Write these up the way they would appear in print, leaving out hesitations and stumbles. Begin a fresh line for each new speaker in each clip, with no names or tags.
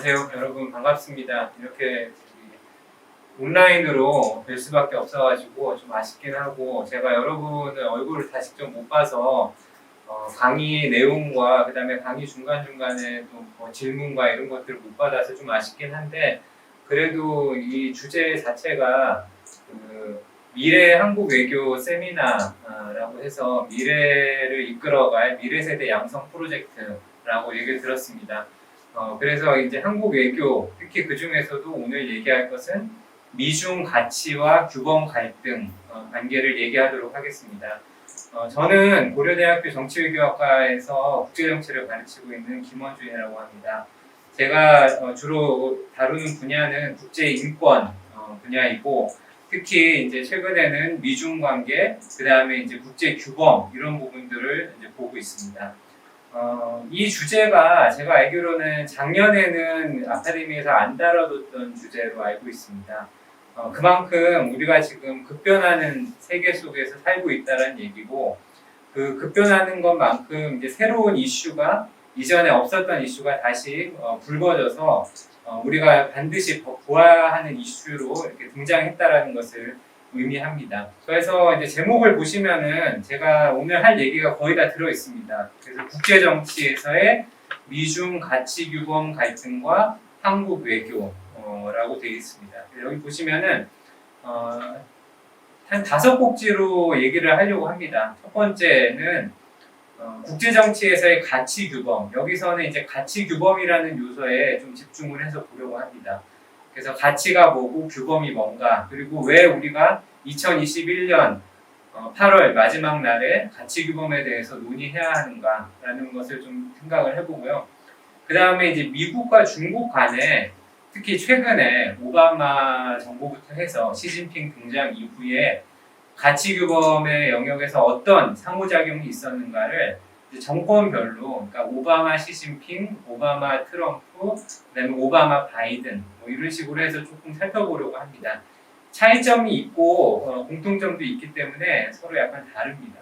안녕하세요. 여러분 반갑습니다. 이렇게 온라인으로 뵐 수밖에 없어가지고 좀 아쉽긴 하고, 제가 여러분의 얼굴을 다 직접 못 봐서 강의 내용과 그 다음에 강의 중간중간에 또 질문과 이런 것들을 못 받아서 좀 아쉽긴 한데, 그래도 이 주제 자체가 미래 한국 외교 세미나라고 해서 미래를 이끌어갈 미래세대 양성 프로젝트라고 얘기를 들었습니다. 그래서 이제 한국 외교, 특히 그 중에서도 오늘 얘기할 것은 미중 가치와 규범 갈등 관계를 얘기하도록 하겠습니다. 저는 고려대학교 정치외교학과에서 국제정치를 가르치고 있는 김원준이라고 합니다. 제가 주로 다루는 분야는 국제인권 분야이고, 특히 이제 최근에는 미중 관계, 그 다음에 이제 국제 규범 이런 부분들을 이제 보고 있습니다. 이 주제가 제가 알기로는 작년에는 아카데미에서 안 다뤄뒀던 주제로 알고 있습니다. 그만큼 우리가 지금 급변하는 세계 속에서 살고 있다는 얘기고, 그 급변하는 것만큼 이제 새로운 이슈가, 이전에 없었던 이슈가 다시 불거져서 우리가 반드시 보아하는 이슈로 이렇게 등장했다라는 것을 의미합니다. 그래서 이제 제목을 보시면은 제가 오늘 할 얘기가 거의 다 들어 있습니다. 그래서 국제 정치에서의 미중 가치 규범 갈등과 한국 외교라고 되어 있습니다. 여기 보시면은 한 5곡지로 얘기를 하려고 합니다. 첫 번째는 국제 정치에서의 가치 규범. 여기서는 이제 가치 규범이라는 요소에 좀 집중을 해서 보려고 합니다. 그래서 가치가 뭐고 규범이 뭔가, 그리고 왜 우리가 2021년 8월 마지막 날에 가치 규범에 대해서 논의해야 하는가라는 것을 좀 생각을 해보고요. 그 다음에 이제 미국과 중국 간에 특히 최근에 오바마 정부부터 해서 시진핑 등장 이후에 가치 규범의 영역에서 어떤 상호작용이 있었는가를 정권별로, 그러니까 오바마 시진핑, 오바마 트럼프, 그다음에 오바마 바이든 이런 식으로 해서 조금 살펴보려고 합니다. 차이점이 있고 공통점도 있기 때문에 서로 약간 다릅니다.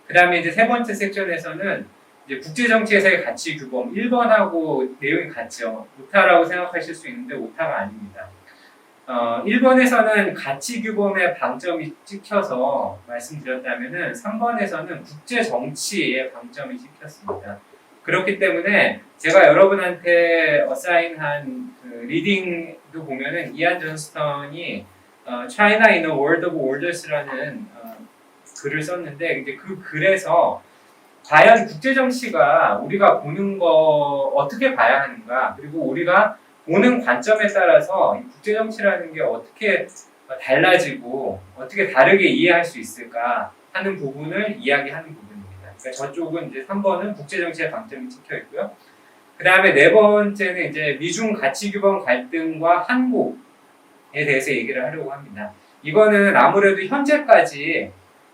그 다음에 이제 세 번째 섹션에서는 이제 국제 정치에서의 가치 규범, 1번하고 내용이 같죠. 오타라고 생각하실 수 있는데 오타가 아닙니다. 1번에서는 가치 규범의 방점이 찍혀서 말씀드렸다면은 3번에서는 국제 정치의 방점이 찍혔습니다. 그렇기 때문에 제가 여러분한테 어사인한 그 리딩도 보면은 이안 존스턴이 China in a World of Orders라는 글을 썼는데, 이제 그 글에서 과연 국제 정치가 우리가 보는 거 어떻게 봐야 하는가, 그리고 우리가 보는 관점에 따라서 이 국제 정치라는 게 어떻게 달라지고 어떻게 다르게 이해할 수 있을까 하는 부분을 이야기하는 부분입니다. 그러니까 저쪽은 이제 3번은 국제 정치의 방점이 찍혀 있고요. 그 다음에 네 번째는 이제 미중 가치 규범 갈등과 한국에 대해서 얘기를 하려고 합니다. 이거는 아무래도 현재까지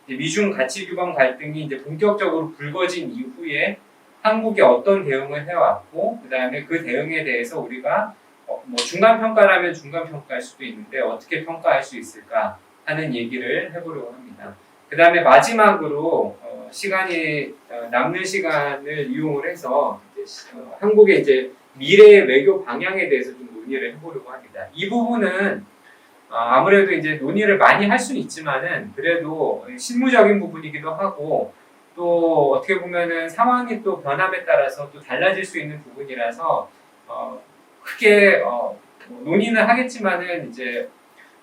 미중 가치 규범 갈등이 이제 본격적으로 불거진 이후에 한국이 어떤 대응을 해왔고, 그 다음에 그 대응에 대해서 우리가 뭐 중간 평가라면 중간 평가할 수도 있는데 어떻게 평가할 수 있을까 하는 얘기를 해보려고 합니다. 그 다음에 마지막으로 시간이 남는 시간을 이용을 해서 한국의 이제 미래의 외교 방향에 대해서 좀 논의를 해보려고 합니다. 이 부분은 아무래도 이제 논의를 많이 할 수는 있지만은 그래도 실무적인 부분이기도 하고, 또 어떻게 보면은 상황이 또 변함에 따라서 또 달라질 수 있는 부분이라서 크게 논의는 하겠지만은 이제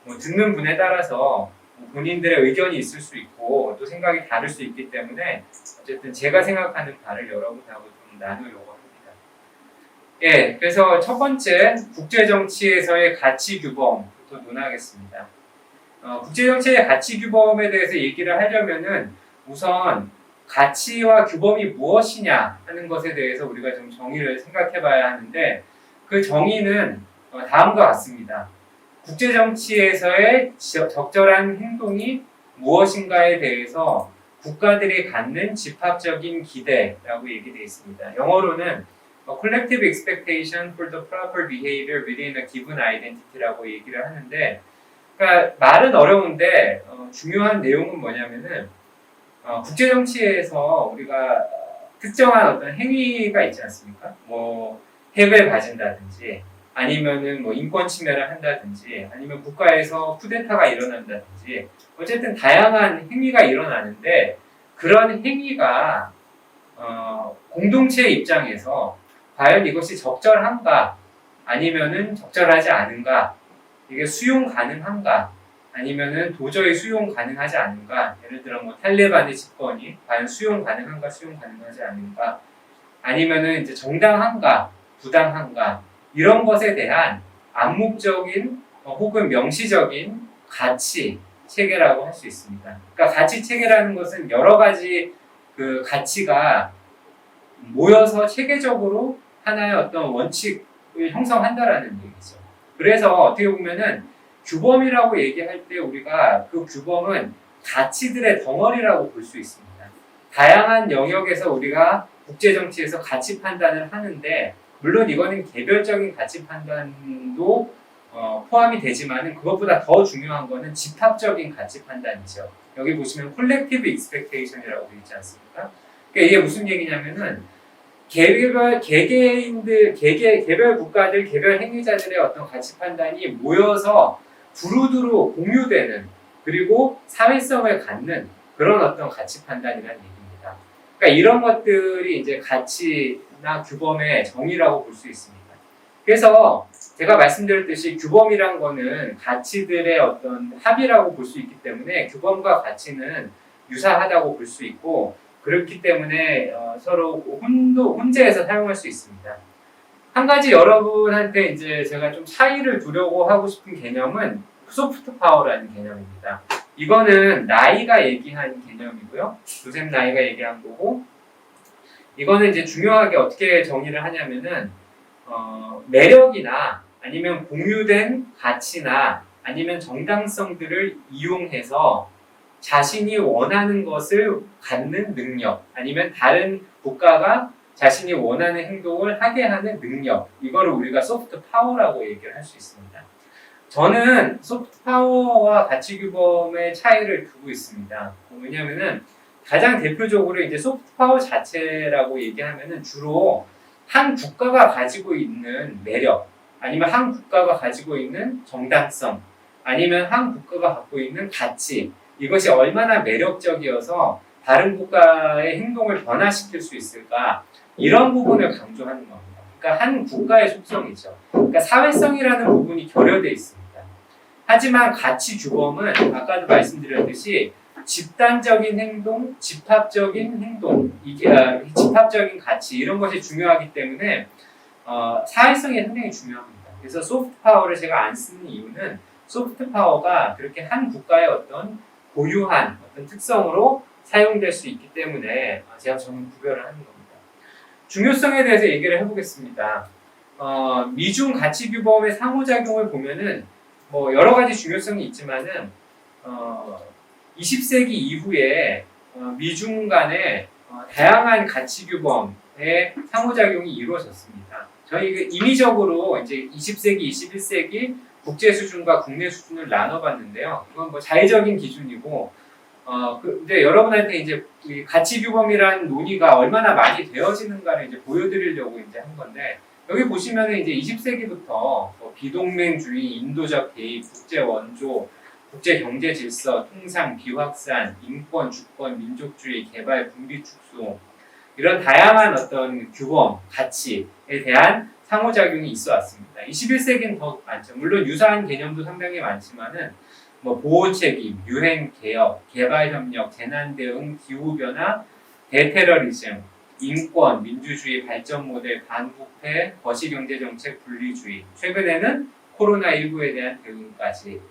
듣는 분에 따라서 본인들의 의견이 있을 수 있고 또 생각이 다를 수 있기 때문에 어쨌든 제가 생각하는 바를 여러분하고 좀 나누려고 합니다. 예, 그래서 첫 번째 국제 정치에서의 가치 규범부터 논하겠습니다. 국제 정치의 가치 규범에 대해서 얘기를 하려면은 우선 가치와 규범이 무엇이냐 하는 것에 대해서 우리가 좀 정의를 생각해 봐야 하는데, 그 정의는 다음과 같습니다. 국제 정치에서의 적절한 행동이 무엇인가에 대해서 국가들이 갖는 집합적인 기대라고 얘기되어 있습니다. 영어로는 collective expectation for the proper behavior within a given identity라고 얘기를 하는데, 그러니까 말은 어려운데 중요한 내용은 뭐냐면은 국제 정치에서 우리가 특정한 어떤 행위가 있지 않습니까? 뭐 핵을 가진다든지 아니면은 뭐 인권 침해를 한다든지, 아니면 국가에서 쿠데타가 일어난다든지, 어쨌든 다양한 행위가 일어나는데 그런 행위가 공동체 입장에서 과연 이것이 적절한가, 아니면은 적절하지 않은가, 이게 수용 가능한가, 아니면은 도저히 수용 가능하지 않은가, 예를 들어 뭐 탈레반의 집권이 과연 수용 가능한가, 수용 가능하지 않은가, 아니면은 이제 정당한가, 부당한가, 이런 것에 대한 암묵적인 혹은 명시적인 가치 체계라고 할 수 있습니다. 그러니까 가치 체계라는 것은 여러 가지 그 가치가 모여서 체계적으로 하나의 어떤 원칙을 형성한다라는 얘기죠. 그래서 어떻게 보면은 규범이라고 얘기할 때 우리가 그 규범은 가치들의 덩어리라고 볼 수 있습니다. 다양한 영역에서 우리가 국제정치에서 가치 판단을 하는데, 물론 이거는 개별적인 가치 판단도 포함이 되지만 그것보다 더 중요한 거는 집합적인 가치 판단이죠. 여기 보시면 콜렉티브 익스펙테이션이라고 되어 있지 않습니까? 그러니까 이게 무슨 얘기냐면은 개별 국가들, 개별 행위자들의 어떤 가치 판단이 모여서 두루두루 공유되는, 그리고 사회성을 갖는 그런 어떤 가치 판단이라는 얘기입니다. 그러니까 이런 것들이 이제 가치나 규범의 정의라고 볼 수 있습니다. 그래서 제가 말씀드렸듯이 규범이란 거는 가치들의 어떤 합이라고 볼 수 있기 때문에 규범과 가치는 유사하다고 볼 수 있고, 그렇기 때문에 서로 혼재해서 사용할 수 있습니다. 한 가지 여러분한테 이제 제가 좀 차이를 두려고 하고 싶은 개념은 소프트 파워라는 개념입니다. 이거는 나이가 얘기한 개념이고요. 조셉 나이가 얘기한 거고, 이거는 이제 중요하게 어떻게 정의를 하냐면은 매력이나 아니면 공유된 가치나 아니면 정당성들을 이용해서 자신이 원하는 것을 갖는 능력, 아니면 다른 국가가 자신이 원하는 행동을 하게 하는 능력, 이거를 우리가 소프트 파워라고 얘기를 할 수 있습니다. 저는 소프트 파워와 가치 규범의 차이를 두고 있습니다. 왜냐하면은 가장 대표적으로 이제 소프트 파워 자체라고 얘기하면은 주로 한 국가가 가지고 있는 매력, 아니면 한 국가가 가지고 있는 정당성, 아니면 한 국가가 갖고 있는 가치, 이것이 얼마나 매력적이어서 다른 국가의 행동을 변화시킬 수 있을까, 이런 부분을 강조하는 겁니다. 그러니까 한 국가의 속성이죠. 그러니까 사회성이라는 부분이 결여되어 있습니다. 하지만 가치 규범은 아까도 말씀드렸듯이 집단적인 행동, 집합적인 행동, 집합적인 가치, 이런 것이 중요하기 때문에 사회성이 상당히 중요합니다. 그래서 소프트 파워를 제가 안 쓰는 이유는 소프트 파워가 그렇게 한 국가의 어떤 고유한 어떤 특성으로 사용될 수 있기 때문에 저는 구별을 하는 겁니다. 중요성에 대해서 얘기를 해보겠습니다. 미중 가치 규범의 상호작용을 보면은 뭐 여러 가지 중요성이 있지만은 20세기 이후에 미중 간의 다양한 가치 규범의 상호작용이 이루어졌습니다. 저희 임의적으로 이제 20세기, 21세기 국제 수준과 국내 수준을 나눠봤는데요. 이건 뭐 자의적인 기준이고, 근데 여러분한테 이제 이 가치 규범이란 논의가 얼마나 많이 되어지는가를 이제 보여드리려고 이제 한 건데, 여기 보시면은 이제 20세기부터 뭐 비동맹주의, 인도적 대입, 국제 원조, 국제 경제 질서, 통상, 비확산, 인권, 주권, 민족주의, 개발, 분리 축소, 이런 다양한 어떤 규범, 가치에 대한 상호작용이 있어 왔습니다. 21세기는 더 많죠. 물론 유사한 개념도 상당히 많지만은 뭐 보호 책임, 유행 개혁, 개발 협력, 재난 대응, 기후 변화, 대테러리즘, 인권, 민주주의 발전 모델, 반부패, 거시경제 정책, 분리주의, 최근에는 코로나19에 대한 대응까지,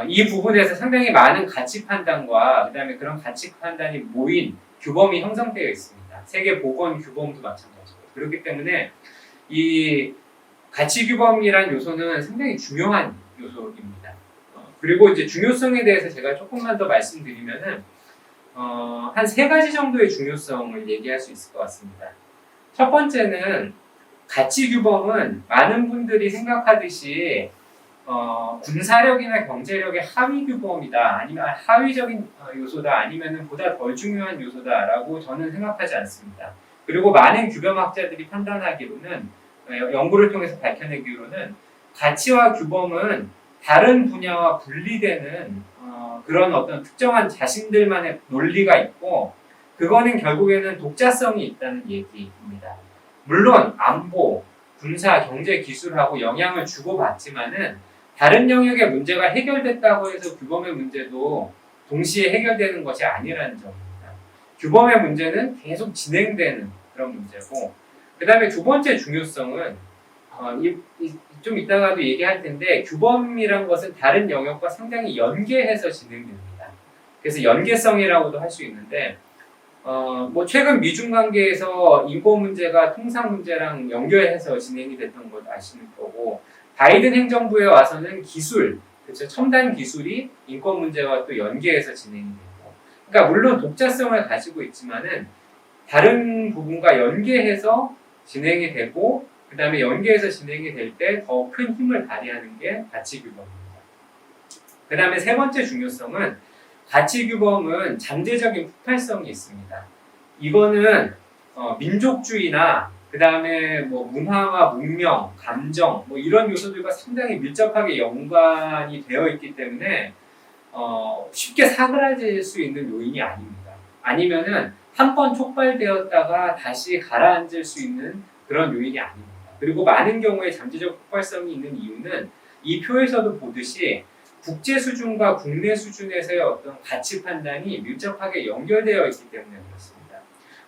이 부분에서 상당히 많은 가치 판단과 그다음에 그런 가치 판단이 모인 규범이 형성되어 있습니다. 세계 보건 규범도 마찬가지고, 그렇기 때문에 이 가치 규범이란 요소는 상당히 중요한 요소입니다. 그리고 이제 중요성에 대해서 제가 조금만 더 말씀드리면은 한 세 가지 정도의 중요성을 얘기할 수 있을 것 같습니다. 첫 번째는 가치 규범은 많은 분들이 생각하듯이 군사력이나 경제력의 하위 규범이다, 아니면 하위적인 요소다, 아니면 보다 덜 중요한 요소다라고 저는 생각하지 않습니다. 그리고 많은 규범학자들이 판단하기로는 연구를 통해서 밝혀내기로는 가치와 규범은 다른 분야와 분리되는 그런 어떤 특정한 자신들만의 논리가 있고 그거는 결국에는 독자성이 있다는 얘기입니다. 물론 안보, 군사, 경제, 기술하고 영향을 주고받지만은 다른 영역의 문제가 해결됐다고 해서 규범의 문제도 동시에 해결되는 것이 아니라는 점입니다. 규범의 문제는 계속 진행되는 그런 문제고 그 다음에 두 번째 중요성은 좀 이따가도 얘기할 텐데 규범이란 것은 다른 영역과 상당히 연계해서 진행됩니다. 그래서 연계성이라고도 할 수 있는데 뭐 최근 미중 관계에서 인권 문제가 통상 문제랑 연결해서 진행이 됐던 것 아시는 거고 바이든 행정부에 와서는 기술, 그렇죠? 첨단 기술이 인권 문제와 또 연계해서 진행이 되고 그러니까 물론 독자성을 가지고 있지만은 다른 부분과 연계해서 진행이 되고 그 다음에 연계해서 진행이 될 때 더 큰 힘을 발휘하는 게 가치규범입니다. 그 다음에 세 번째 중요성은 가치규범은 잠재적인 폭발성이 있습니다. 이거는 민족주의나 그 다음에 뭐 문화와 문명, 감정 뭐 이런 요소들과 상당히 밀접하게 연관이 되어 있기 때문에 쉽게 사그라질 수 있는 요인이 아닙니다. 아니면은 한 번 촉발되었다가 다시 가라앉을 수 있는 그런 요인이 아닙니다. 그리고 많은 경우에 잠재적 폭발성이 있는 이유는 이 표에서도 보듯이 국제 수준과 국내 수준에서의 어떤 가치 판단이 밀접하게 연결되어 있기 때문에 그렇습니다.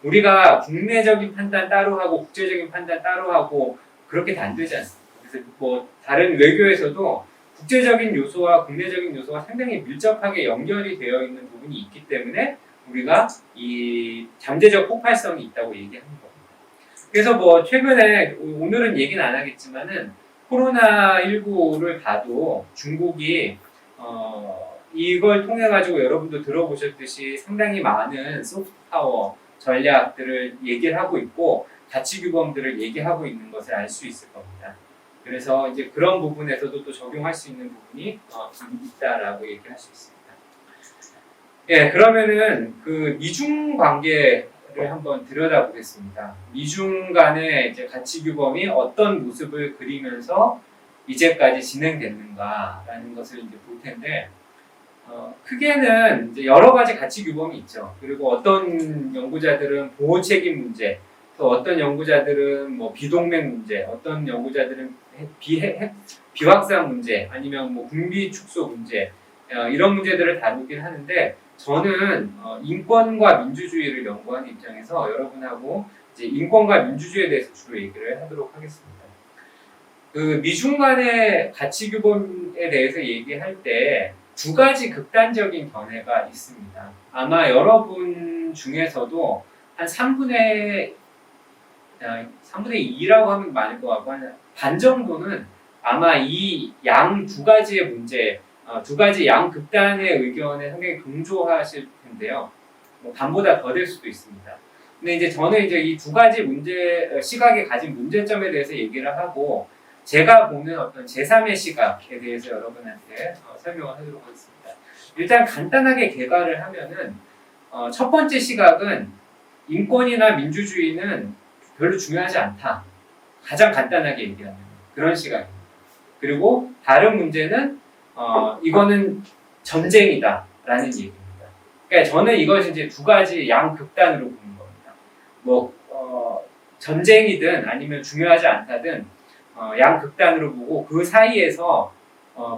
우리가 국내적인 판단 따로 하고 국제적인 판단 따로 하고 그렇게 안 되지 않습니까? 그래서 뭐 다른 외교에서도 국제적인 요소와 국내적인 요소가 상당히 밀접하게 연결이 되어 있는 부분이 있기 때문에 우리가 이 잠재적 폭발성이 있다고 얘기하는 겁니다. 그래서 뭐 최근에 오늘은 얘기는 안 하겠지만은 코로나19를 봐도 중국이 이걸 통해 가지고 여러분도 들어보셨듯이 상당히 많은 소프트 파워 전략들을 얘기를 하고 있고 가치 규범들을 얘기하고 있는 것을 알 수 있을 겁니다. 그래서 이제 그런 부분에서도 또 적용할 수 있는 부분이 있다라고 얘기할 수 있습니다. 예, 그러면은 그 미중 관계를 한번 들여다보겠습니다. 미중 간의 이제 가치 규범이 어떤 모습을 그리면서 이제까지 진행됐는가라는 것을 이제 볼 텐데, 크게는 이제 여러 가지 가치 규범이 있죠. 그리고 어떤 연구자들은 보호 책임 문제, 또 어떤 연구자들은 뭐 비동맹 문제, 어떤 연구자들은 비확산 문제, 아니면 뭐 군비 축소 문제, 이런 문제들을 다루긴 하는데, 저는 인권과 민주주의를 연구하는 입장에서 여러분하고 이제 인권과 민주주의에 대해서 주로 얘기를 하도록 하겠습니다. 그 미중 간의 가치 규범에 대해서 얘기할 때 두 가지 극단적인 견해가 있습니다. 아마 여러분 중에서도 한 3분의 2라고 하면 많을 것 같고 한 반 정도는 아마 이 양 두 가지의 문제, 두 가지 양 극단의 의견에 상당히 동조하실 텐데요. 뭐 반보다 더 될 수도 있습니다. 근데 이제 저는 이제 이 두 가지 시각이 가진 문제점에 대해서 얘기를 하고 제가 보는 어떤 제3의 시각에 대해서 여러분한테 설명을 하도록 하겠습니다. 일단 간단하게 개괄을 하면은 첫 번째 시각은 인권이나 민주주의는 별로 중요하지 않다. 가장 간단하게 얘기하는 그런 시각입니다. 그리고 다른 문제는 이거는 전쟁이다라는 얘기입니다. 그러니까 저는 이것이 이제 두 가지 양극단으로 보는 겁니다. 뭐 전쟁이든 아니면 중요하지 않다든 양극단으로 보고 그 사이에서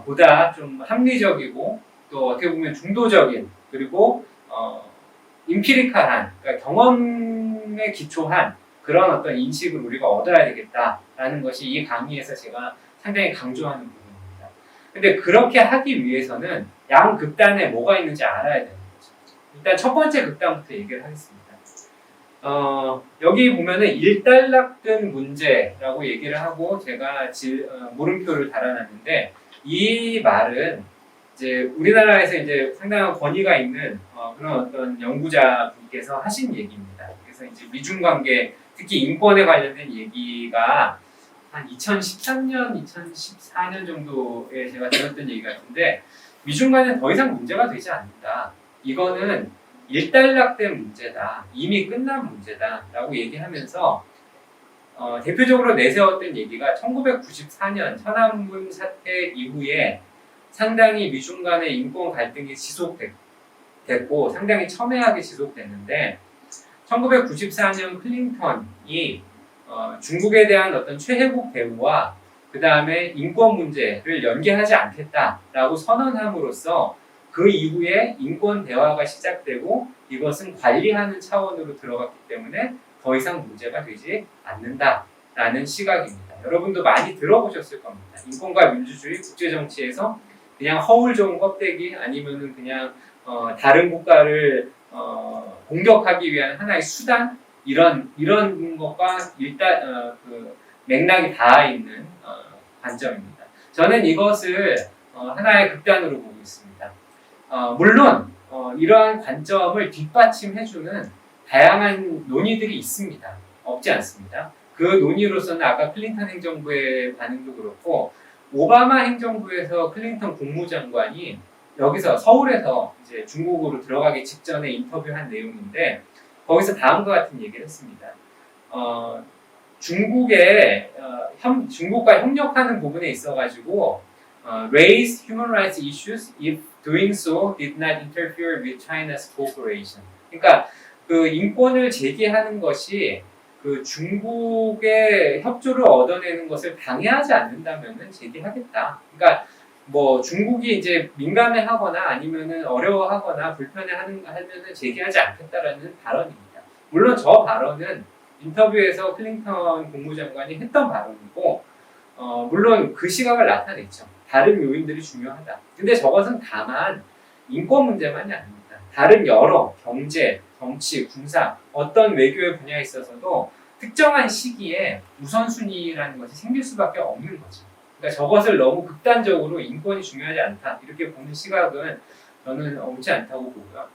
보다 좀 합리적이고 또 어떻게 보면 중도적인 그리고 임피리칼한 그러니까 경험에 기초한 그런 어떤 인식을 우리가 얻어야 되겠다라는 것이 이 강의에서 제가 상당히 강조하는 부분입니다. 근데 그렇게 하기 위해서는 양극단에 뭐가 있는지 알아야 되는 거죠. 일단 첫 번째 극단부터 얘기를 하겠습니다. 여기 보면은 일단락된 문제라고 얘기를 하고 제가 물음표를 달아놨는데 이 말은 이제 우리나라에서 이제 상당한 권위가 있는 그런 어떤 연구자분께서 하신 얘기입니다. 그래서 이제 미중 관계, 특히 인권에 관련된 얘기가 한 2013년, 2014년 정도에 제가 들었던 얘기 같은데 미중 간에는 더 이상 문제가 되지 않는다. 이거는 일단락된 문제다. 이미 끝난 문제다. 라고 얘기하면서 대표적으로 내세웠던 얘기가 1994년 천안문 사태 이후에 상당히 미중 간의 인권 갈등이 지속됐고 상당히 첨예하게 지속됐는데 1994년 클린턴이 중국에 대한 어떤 최혜국 대우와 그 다음에 인권 문제를 연계하지 않겠다라고 선언함으로써 그 이후에 인권 대화가 시작되고 이것은 관리하는 차원으로 들어갔기 때문에 더 이상 문제가 되지 않는다라는 시각입니다. 여러분도 많이 들어보셨을 겁니다. 인권과 민주주의 국제정치에서 그냥 허울 좋은 껍데기 아니면은 그냥 다른 국가를 공격하기 위한 하나의 수단 이런 것과 일단 그 맥락이 닿아 있는 관점입니다. 저는 이것을 하나의 극단으로 보고 있습니다. 물론 이러한 관점을 뒷받침해주는 다양한 논의들이 있습니다. 없지 않습니다. 그 논의로서는 아까 클린턴 행정부의 반응도 그렇고 오바마 행정부에서 클린턴 국무장관이 여기서 서울에서 이제 중국으로 들어가기 직전에 인터뷰한 내용인데 거기서 다음과 같은 얘기를 했습니다. 중국과 협력하는 부분에 있어가지고 raise human rights issues if doing so did not interfere with China's cooperation. 그러니까 그 인권을 제기하는 것이 그 중국의 협조를 얻어내는 것을 방해하지 않는다면은 제기하겠다. 그러니까 뭐 중국이 이제 민감해하거나 아니면은 어려워하거나 불편해하면은 제기하지 않겠다라는 발언입니다. 물론 저 발언은 인터뷰에서 클린턴 국무장관이 했던 발언이고, 물론 그 시각을 나타냈죠. 다른 요인들이 중요하다. 근데 저것은 다만 인권 문제만이 아닙니다. 다른 여러 경제, 정치, 군사, 어떤 외교의 분야에 있어서도 특정한 시기에 우선순위라는 것이 생길 수밖에 없는 거죠. 그러니까 저것을 너무 극단적으로 인권이 중요하지 않다 이렇게 보는 시각은 저는 옳지 않다고 보고요.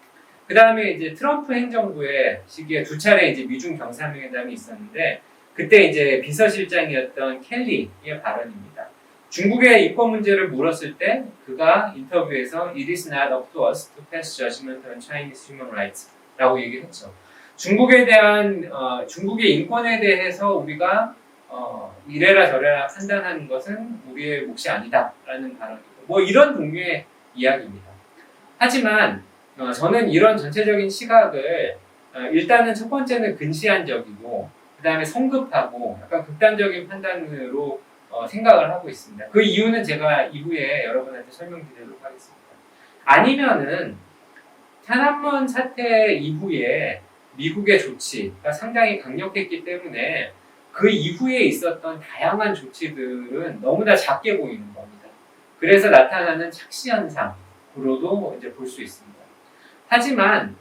그 다음에 이제 트럼프 행정부의 시기에 두 차례 이제 미중 정상회담이 있었는데 그때 이제 비서실장이었던 켈리의 발언입니다. 중국의 인권 문제를 물었을 때 그가 인터뷰에서 It is not up to us to pass judgment on Chinese human rights 라고 얘기를 했죠. 중국에 대한 중국의 인권에 대해서 우리가 이래라 저래라 판단하는 것은 우리의 몫이 아니다라는 발언이고 뭐 이런 종류의 이야기입니다. 하지만 저는 이런 전체적인 시각을 일단은 첫 번째는 근시안적이고 그 다음에 성급하고 약간 극단적인 판단으로 생각을 하고 있습니다. 그 이유는 제가 이후에 여러분한테 설명드리도록 하겠습니다. 아니면은 천안문 사태 이후에 미국의 조치가 상당히 강력했기 때문에 그 이후에 있었던 다양한 조치들은 너무나 작게 보이는 겁니다. 그래서 나타나는 착시 현상으로도 이제 볼 수 있습니다. 하지만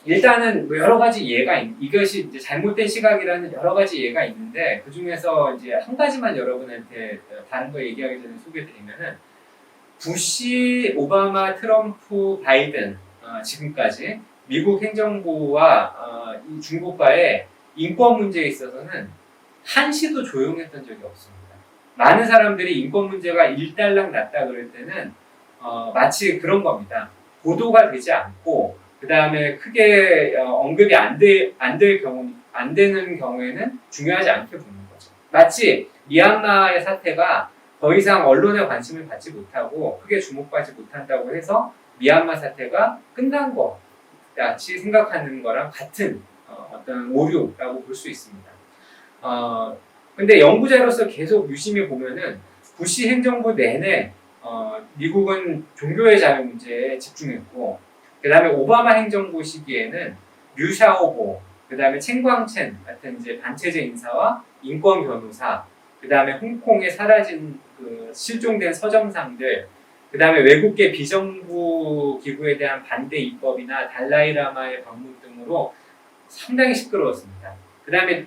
일단은 뭐 여러 가지 예가 이것이 이제 잘못된 시각이라는 여러 가지 예가 있는데 그 중에서 이제 한 가지만 여러분한테 다른 거 얘기하기 전에 소개드리면은 부시, 오바마, 트럼프, 바이든 지금까지 미국 행정부와 이 중국과의 인권 문제에 있어서는 한시도 조용했던 적이 없습니다. 많은 사람들이 인권 문제가 일단락 났다 그럴 때는 마치 그런 겁니다. 보도가 되지 않고 그 다음에 크게 언급이 안 되는 경우에는 중요하지 않게 보는 거죠. 마치 미얀마의 사태가 더 이상 언론의 관심을 받지 못하고 크게 주목받지 못한다고 해서 미얀마 사태가 끝난 것 같이 생각하는 거랑 같은 어떤 오류라고 볼 수 있습니다. 근데 연구자로서 계속 유심히 보면은 부시 행정부 내내 미국은 종교의 자유 문제에 집중했고 그 다음에 오바마 행정부 시기에는 류샤오보, 그 다음에 챙광첸 같은 이제 반체제 인사와 인권 변호사, 그 다음에 홍콩에 사라진 그 실종된 서점상들, 그 다음에 외국계 비정부 기구에 대한 반대 입법이나 달라이라마의 방문 등으로 상당히 시끄러웠습니다. 그 다음에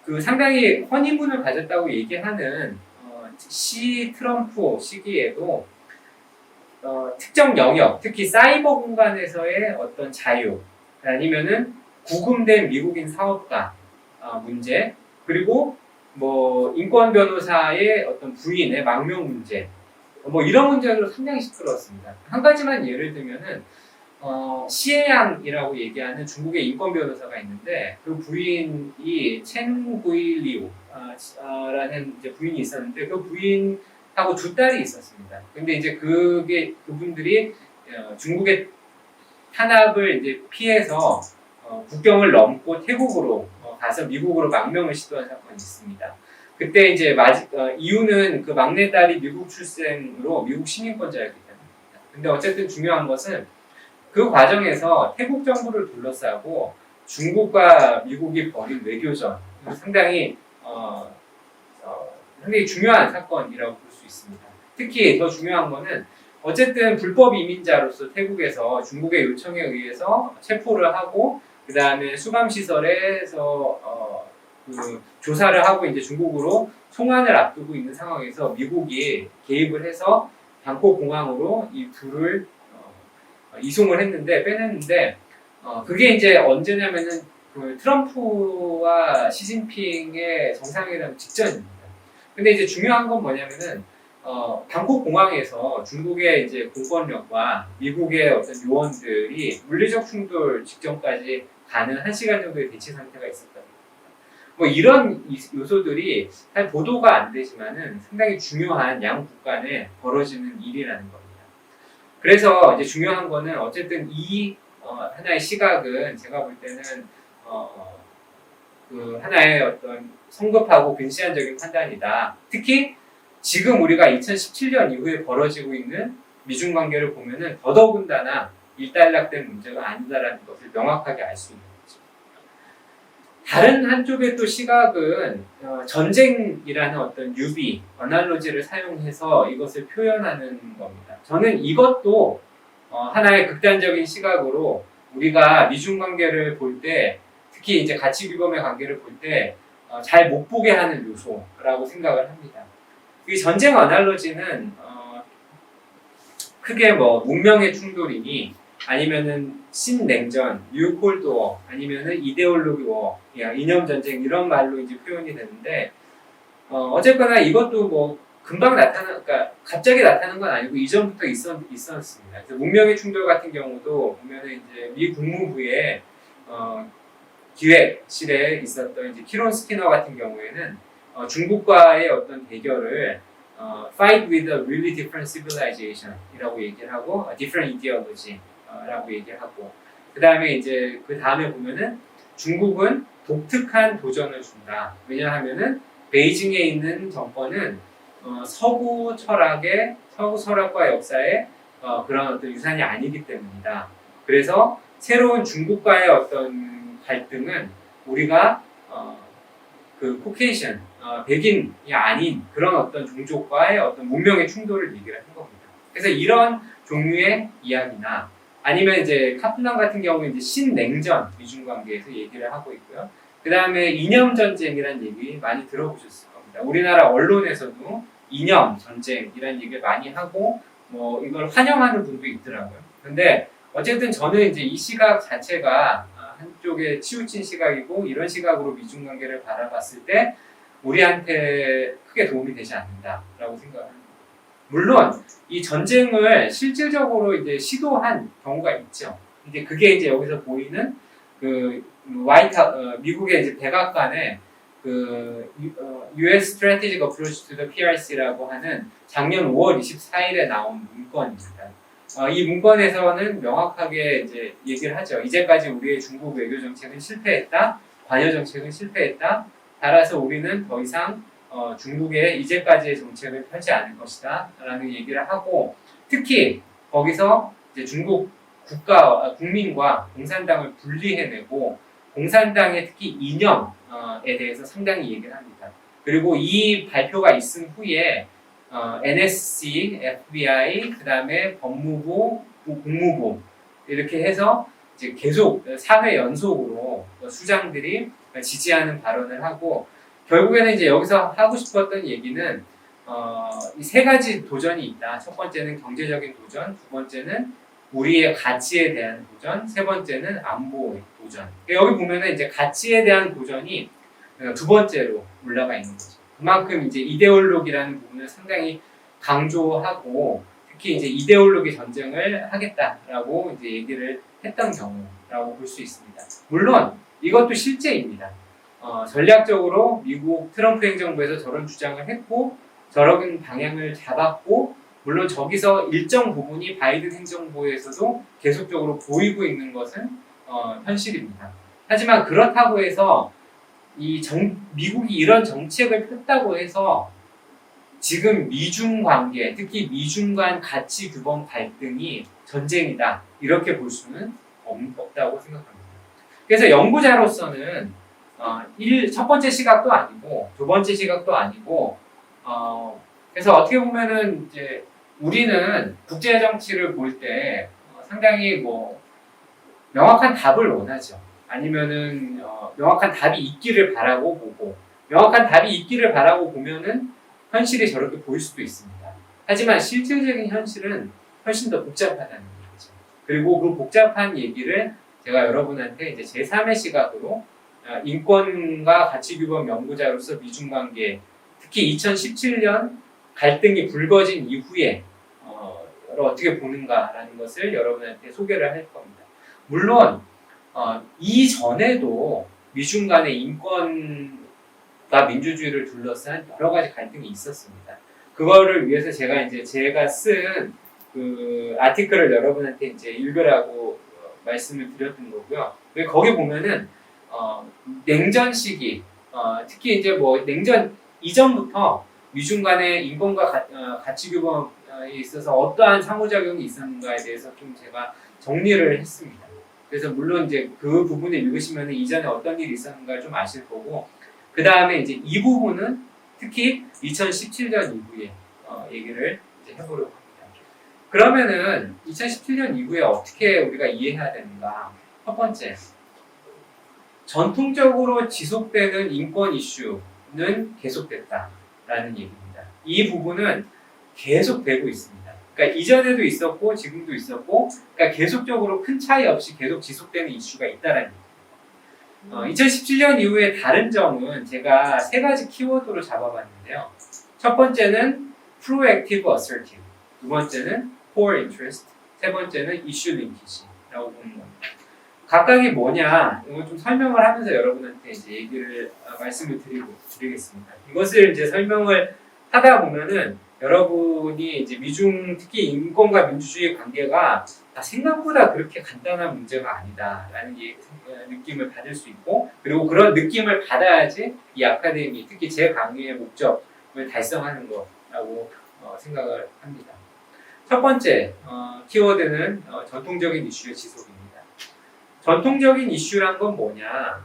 그 상당히 허니문을 가졌다고 얘기하는 트럼프 시기에도 특정 영역, 특히 사이버 공간에서의 어떤 자유, 아니면은 구금된 미국인 사업가 문제, 그리고 뭐 인권 변호사의 어떤 부인의 망명 문제, 뭐 이런 문제로 상당히 시끄러웠습니다. 한 가지만 예를 들면은 시에양이라고 얘기하는 중국의 인권 변호사가 있는데 그 부인이 첸구이리오 라는 이제 부인이 있었는데 그 부인하고 두 딸이 있었습니다. 근데 이제 그분들이 중국의 탄압을 이제 피해서 국경을 넘고 태국으로 가서 미국으로 망명을 시도한 사건이 있습니다. 그때 이제 이유는 그 막내 딸이 미국 출생으로 미국 시민권자였기 때문입니다. 근데 어쨌든 중요한 것은 그 과정에서 태국 정부를 둘러싸고 중국과 미국이 벌인 외교전 상당히 상당히 중요한 사건이라고 볼 수 있습니다. 특히 더 중요한 거는 어쨌든 불법 이민자로서 태국에서 중국의 요청에 의해서 체포를 하고 그 다음에 수감 시설에서 그 조사를 하고 이제 중국으로 송환을 앞두고 있는 상황에서 미국이 개입을 해서 방콕 공항으로 이 둘을 이송을 했는데 빼냈는데 그게 이제 언제냐면은 그 트럼프와 시진핑의 정상회담 직전입니다. 근데 이제 중요한 건 뭐냐면은 방콕 공항에서 중국의 이제 공권력과 미국의 어떤 요원들이 물리적 충돌 직전까지 가는 1시간 정도의 대치 상태가 있었다. 뭐 이런 요소들이 사실 보도가 안 되지만은 상당히 중요한 양국 간에 벌어지는 일이라는 겁니다. 그래서 이제 중요한 거는 어쨌든 이 하나의 시각은 제가 볼 때는 그 하나의 어떤 성급하고 근시안적인 판단이다. 특히 지금 우리가 2017년 이후에 벌어지고 있는 미중 관계를 보면은 더더군다나 일단락된 문제가 아니다라는 것을 명확하게 알 수 있는 거죠. 다른 한쪽의 또 시각은 전쟁이라는 어떤 유비, 어날로지를 사용해서 이것을 표현하는 겁니다. 저는 이것도 하나의 극단적인 시각으로 우리가 미중 관계를 볼 때, 특히 이제 가치 규범의 관계를 볼 때 잘 못 보게 하는 요소라고 생각을 합니다. 이 전쟁 어날로지는 크게 뭐 문명의 충돌이니 아니면은 신냉전, 뉴콜드워, 아니면은 이데올로기 워, 이념 전쟁 이런 말로 이제 표현이 되는데 어쨌거나 이것도 뭐 금방 그러니까 갑자기 나타난 건 아니고 이전부터 있었습니다. 그래서 문명의 충돌 같은 경우도 보면은 이제 미 국무부의 기획실에 있었던 이제 키론 스키너 같은 경우에는 중국과의 어떤 대결을 fight with a really different civilization 이라고 얘기를 하고 different ideology 라고 얘기를 하고 그 다음에 이제 그 다음에 보면은 중국은 독특한 도전을 준다. 왜냐하면은 베이징에 있는 정권은 서구 철학과 역사의 그런 어떤 유산이 아니기 때문이다. 그래서 새로운 중국과의 어떤 갈등은 우리가 그 코케이션, 백인이 아닌 그런 어떤 종족과의 어떤 문명의 충돌을 얘기를 한 겁니다. 그래서 이런 종류의 이야기나 아니면 이제 카플란 같은 경우는 이제 신냉전 미중 관계에서 얘기를 하고 있고요. 그 다음에 이념 전쟁이라는 얘기 많이 들어보셨을 겁니다. 우리나라 언론에서도 이념 전쟁이라는 얘기를 많이 하고 뭐 이걸 환영하는 분도 있더라고요. 근데 어쨌든 저는 이제 이 시각 자체가 한쪽에 치우친 시각이고 이런 시각으로 미중 관계를 바라봤을 때 우리한테 크게 도움이 되지 않는다라고 생각합니다. 물론 이 전쟁을 실질적으로 이제 시도한 경우가 있죠. 이제 그게 이제 여기서 보이는 그 미국의 이제 백악관의 그 U.S. Strategic Approach to the PRC라고 하는 작년 5월 24일에 나온 문건입니다. 이 문건에서는 명확하게 이제 얘기를 하죠. 이제까지 우리의 중국 외교 정책은 실패했다. 관여 정책은 실패했다. 따라서 우리는 더 이상 중국의 이제까지의 정책을 펼지 않을 것이다. 라는 얘기를 하고 특히 거기서 이제 중국 국민과 공산당을 분리해내고 공산당의 특히 이념에 대해서 상당히 얘기를 합니다. 그리고 이 발표가 있은 후에 NSC, FBI, 그 다음에 법무부, 국무부 이렇게 해서 이제 계속 4회 연속으로 수장들이 지지하는 발언을 하고 결국에는 이제 여기서 하고 싶었던 얘기는 이 세 가지 도전이 있다. 첫 번째는 경제적인 도전, 두 번째는 우리의 가치에 대한 도전, 세 번째는 안보의 도전. 여기 보면은 이제 가치에 대한 도전이 두 번째로 올라가 있는 거죠. 그만큼 이제 이데올로기라는 부분을 상당히 강조하고 특히 이제 이데올로기 전쟁을 하겠다라고 이제 얘기를 했던 경우라고 볼 수 있습니다. 물론 이것도 실제입니다. 전략적으로 미국 트럼프 행정부에서 저런 주장을 했고 저런 방향을 잡았고 물론 저기서 일정 부분이 바이든 행정부에서도 계속적으로 보이고 있는 것은 현실입니다. 하지만 그렇다고 해서 미국이 이런 정책을 폈다고 해서 지금 미중 관계, 특히 미중 간 가치 규범 갈등이 전쟁이다 이렇게 볼 수는 없다고 생각합니다. 그래서 연구자로서는 첫 번째 시각도 아니고 두 번째 시각도 아니고 그래서 어떻게 보면은 이제 우리는 국제 정치를 볼 때 상당히 뭐 명확한 답을 원하죠. 아니면은 명확한 답이 있기를 바라고 보고 명확한 답이 있기를 바라고 보면은 현실이 저렇게 보일 수도 있습니다. 하지만 실질적인 현실은 훨씬 더 복잡하다는 얘기죠. 그리고 그 복잡한 얘기를 제가 여러분한테 이제 제3의 시각으로 인권과 가치규범 연구자로서 미중관계 특히 2017년 갈등이 불거진 이후에 어떻게 보는가라는 것을 여러분한테 소개를 할 겁니다. 물론 이전에도 미중 간의 인권과 민주주의를 둘러싼 여러 가지 갈등이 있었습니다. 그거를 위해서 제가 쓴 그 아티클을 여러분한테 이제 읽으라고 말씀을 드렸던 거고요. 거기 보면은 냉전 시기, 특히 이제 뭐 냉전 이전부터 미중 간의 인권과 가치 규범에 있어서 어떠한 상호작용이 있었는가에 대해서 좀 제가 정리를 했습니다. 그래서 물론 이제 그 부분을 읽으시면 이전에 어떤 일이 있었는가 좀 아실 거고, 그 다음에 이제 이 부분은 특히 2017년 이후에 얘기를 이제 해보려고 합니다. 그러면은 2017년 이후에 어떻게 우리가 이해해야 되는가? 첫 번째, 전통적으로 지속되는 인권 이슈는 계속됐다라는 얘기입니다. 이 부분은 계속되고 있습니다. 그러니까 이전에도 있었고 지금도 있었고, 그러니까 계속적으로 큰 차이 없이 계속 지속되는 이슈가 있다라는 얘기입니다. 2017년 이후에 다른 점은 제가 세 가지 키워드로 잡아봤는데요. 첫 번째는 proactive assertive, 두 번째는 core interest, 세 번째는 issue linkage라고 보는 겁니다. 각각이 뭐냐, 이걸 좀 설명을 하면서 여러분한테 이제 말씀을 드리겠습니다. 이것을 이제 설명을 하다 보면은 여러분이 이제 미중 특히 인권과 민주주의 관계가 생각보다 그렇게 간단한 문제가 아니다라는 느낌을 받을 수 있고, 그리고 그런 느낌을 받아야지 이 아카데미, 특히 제 강의의 목적을 달성하는 거라고 생각을 합니다. 첫 번째 키워드는 전통적인 이슈의 지속입니다. 전통적인 이슈란 건 뭐냐?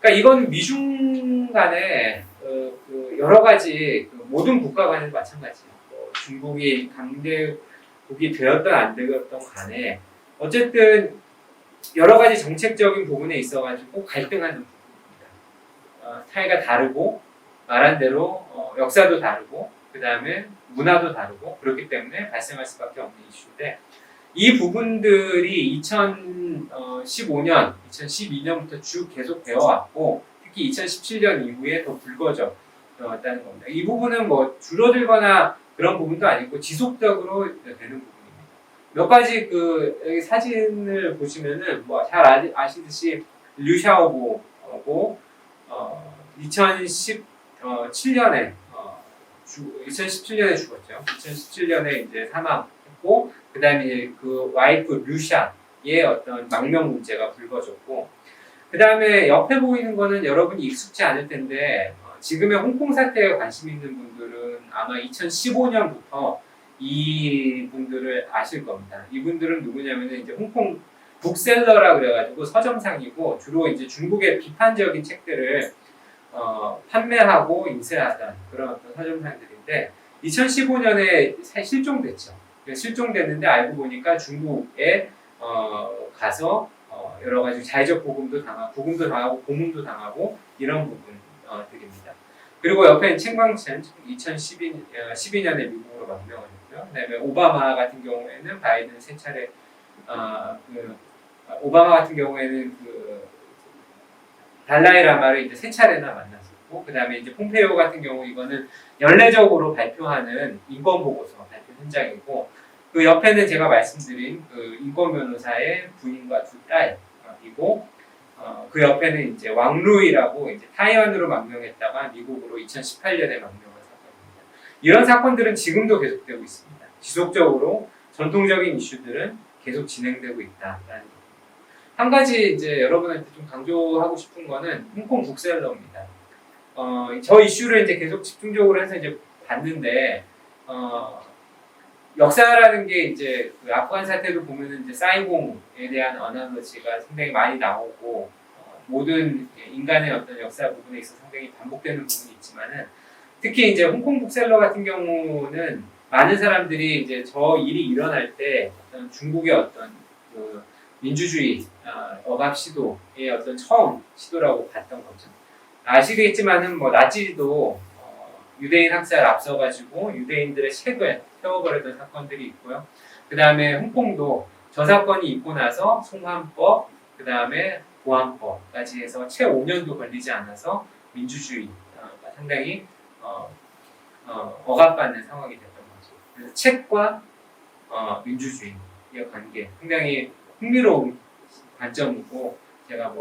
그러니까 이건 미중 간에 여러 가지 모든 국가 간에도 마찬가지예요. 중국이 강대국이 되었던 안 되었던 간에 어쨌든 여러 가지 정책적인 부분에 있어가지고 갈등하는 부분입니다. 사회가 다르고 말한 대로 역사도 다르고 그 다음에 문화도 다르고 그렇기 때문에 발생할 수밖에 없는 이슈인데, 이 부분들이 2015년, 2012년부터 쭉 계속 되어 왔고 특히 2017년 이후에 더 불거져 왔다는 겁니다. 이 부분은 뭐 줄어들거나 그런 부분도 아니고 지속적으로 되는 부분입니다. 몇 가지 여기 사진을 보시면은 뭐 잘 아시듯이 류샤오보고 2017년에 죽었죠. 2017년에 이제 사망했고, 그 다음에 그 와이프 류샤의 어떤 망명 문제가 불거졌고, 그 다음에 옆에 보이는 거는 여러분이 익숙지 않을 텐데, 지금의 홍콩 사태에 관심 있는 분들은 아마 2015년부터 이 분들을 아실 겁니다. 이분들은 누구냐면은 이제 홍콩 북셀러라 그래가지고 서점상이고 주로 이제 중국의 비판적인 책들을 판매하고 인쇄하던 그런 어떤 서점상들인데 2015년에 실종됐죠. 실종됐는데 알고 보니까 중국에 가서 여러 가지 자의적 구금도 당하고 고문도 당하고 이런 부분들입니다. 그리고 옆에 칭광첸 2012년에 미국으로 망명을 했고요. 그다음에 오바마 같은 경우에는 바이든 세 차례 오바마 같은 경우에는 달라이 라마를 이제 세 차례나 만났었고, 그 다음에 이제 폼페이오 같은 경우 이거는 연례적으로 발표하는 인권 보고서 발표를 현장이고, 그 옆에는 제가 말씀드린 그 인권 변호사의 부인과 두 딸이고, 그 옆에는 이제 왕루이라고 이제 타이완으로 망명했다가 미국으로 2018년에 망명한 사건입니다. 이런 사건들은 지금도 계속되고 있습니다. 지속적으로 전통적인 이슈들은 계속 진행되고 있다라는 겁니다. 한 가지 이제 여러분한테 좀 강조하고 싶은 거는 홍콩 북셀러입니다. 저 이슈를 이제 계속 집중적으로 해서 이제 봤는데, 역사라는 게 이제 그 아프간 사태도 보면은 이제 사이공에 대한 어나로지가 상당히 많이 나오고, 모든 인간의 어떤 역사 부분에 있어서 상당히 반복되는 부분이 있지만은, 특히 이제 홍콩 북셀러 같은 경우는 많은 사람들이 이제 저 일이 일어날 때 어떤 중국의 어떤 그 민주주의 억압 시도의 어떤 처음 시도라고 봤던 거죠. 아시겠지만은 뭐 나치도 유대인 학살 앞서가지고 유대인들의 책을 태워버렸던 사건들이 있고요. 그 다음에 홍콩도 저 사건이 있고 나서 송환법, 그 다음에 보안법까지 해서 채 5년도 걸리지 않아서 민주주의가 상당히 억압받는 상황이 됐던 거죠. 그래서 책과 민주주의의 관계 상당히 흥미로운 관점이고, 제가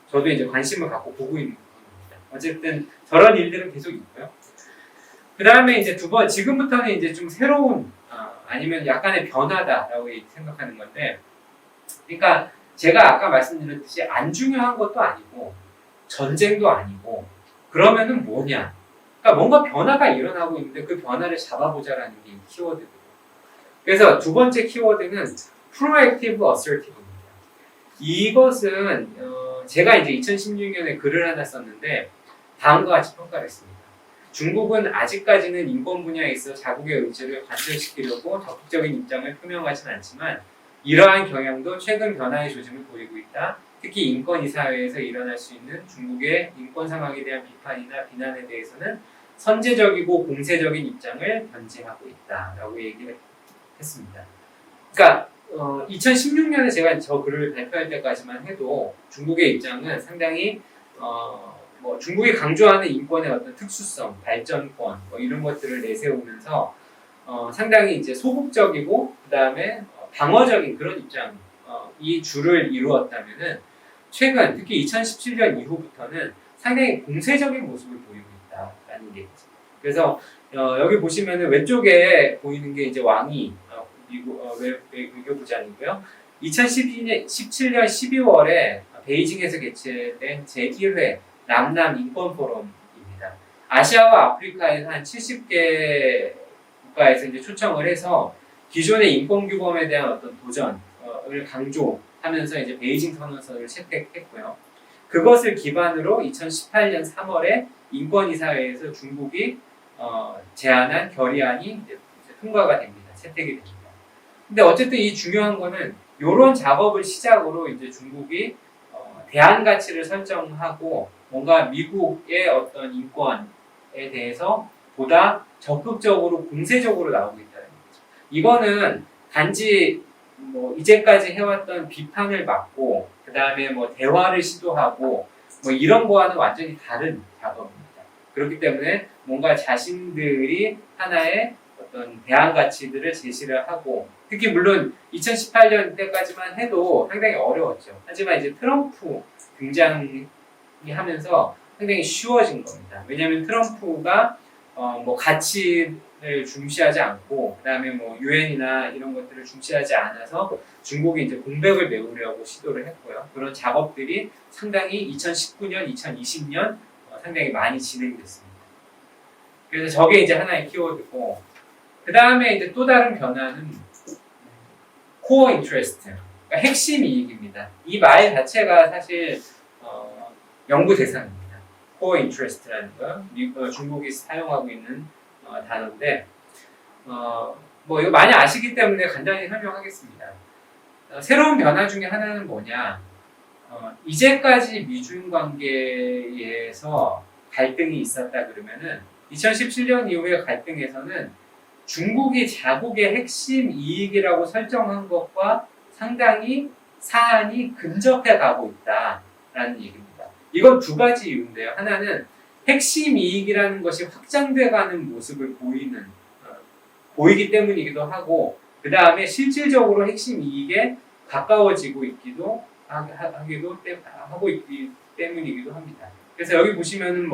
저도 이제 관심을 갖고 보고 있는 부분입니다. 어쨌든 저런 일들은 계속 있고요. 그 다음에 이제 지금부터는 이제 좀 새로운, 아니면 약간의 변화다라고 생각하는 건데, 그러니까 제가 아까 말씀드렸듯이 안 중요한 것도 아니고, 전쟁도 아니고, 그러면은 뭐냐? 그러니까 뭔가 변화가 일어나고 있는데 그 변화를 잡아보자라는 게 키워드거든요. 그래서 두 번째 키워드는 proactive assertive입니다. 이것은 제가 이제 2016년에 글을 하나 썼는데 다음과 같이 평가를 했습니다. 중국은 아직까지는 인권 분야에 있어 자국의 의지를 관철시키려고 적극적인 입장을 표명하진 않지만 이러한 경향도 최근 변화의 조짐을 보이고 있다. 특히 인권 이사회에서 일어날 수 있는 중국의 인권 상황에 대한 비판이나 비난에 대해서는 선제적이고 공세적인 입장을 견지하고 있다라고 얘기를 했습니다. 그러니까 2016년에 제가 저 글을 발표할 때까지만 해도 중국의 입장은 상당히 중국이 강조하는 인권의 어떤 특수성, 발전권 이런 것들을 내세우면서 상당히 이제 소극적이고 그 다음에 방어적인 그런 입장 이 줄을 이루었다면은 최근 특히 2017년 이후부터는 상당히 공세적인 모습을 보이고 있다라는 얘기죠. 그래서 여기 보시면은 왼쪽에 보이는 게 이제 왕이 미국 외교부장이고요. 2017년 12월에 베이징에서 개최된 제1회 남남 인권 포럼입니다. 아시아와 아프리카에서 한 70개 국가에서 이제 초청을 해서 기존의 인권 규범에 대한 어떤 도전을 강조하면서 이제 베이징 선언서를 채택했고요. 그것을 기반으로 2018년 3월에 인권이사회에서 중국이 제안한 결의안이 이제 통과가 됩니다. 채택이 됩니다. 근데 어쨌든 이 중요한 거는 이런 작업을 시작으로 이제 중국이 대안 가치를 설정하고 뭔가 미국의 어떤 인권에 대해서 보다 적극적으로 공세적으로 나오고 있다는 거죠. 이거는 단지 이제까지 해왔던 비판을 막고 그 다음에 대화를 시도하고 이런 거와는 완전히 다른 작업입니다. 그렇기 때문에 뭔가 자신들이 하나의 어떤 대안 가치들을 제시를 하고, 특히 물론 2018년 때까지만 해도 상당히 어려웠죠. 하지만 이제 트럼프 등장이 하면서 상당히 쉬워진 겁니다. 왜냐하면 트럼프가 가치를 중시하지 않고, 그 다음에 유엔이나 이런 것들을 중시하지 않아서 중국이 이제 공백을 메우려고 시도를 했고요. 그런 작업들이 상당히 2019년, 2020년 상당히 많이 진행됐습니다. 그래서 저게 이제 하나의 키워드고, 그 다음에 이제 또 다른 변화는 코어 인트레스트, 그러니까 핵심 이익입니다. 이 말 자체가 사실 연구 대상입니다. 코어 인트레스트라는 거, 중국이 사용하고 있는 단어인데, 이거 많이 아시기 때문에 간단히 설명하겠습니다. 새로운 변화 중에 하나는 뭐냐? 이제까지 미중 관계에서 갈등이 있었다 그러면은 2017년 이후의 갈등에서는 중국이 자국의 핵심 이익이라고 설정한 것과 상당히 사안이 근접해 가고 있다라는 얘기입니다. 이건 두 가지 이유인데요. 하나는 핵심 이익이라는 것이 확장돼 가는 모습을 보이는 보이기 때문이기도 하고 그 다음에 실질적으로 핵심 이익에 가까워지고 있기도 하고 있기 때문이기도 합니다. 그래서 여기 보시면은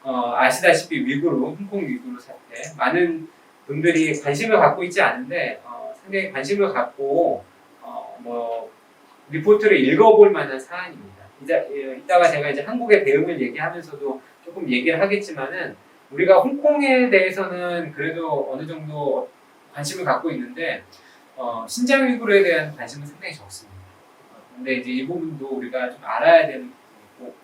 아시다시피 홍콩 위구르 사태 많은 분들이 관심을 갖고 있지 않은데 상당히 관심을 갖고 리포트를 읽어볼 만한 사안입니다. 이따가 제가 이제 한국의 대응을 얘기하면서도 조금 얘기를 하겠지만은 우리가 홍콩에 대해서는 그래도 어느 정도 관심을 갖고 있는데 신장 위구르에 대한 관심은 상당히 적습니다. 근데 이제 이 부분도 우리가 좀 알아야 되는 부분이고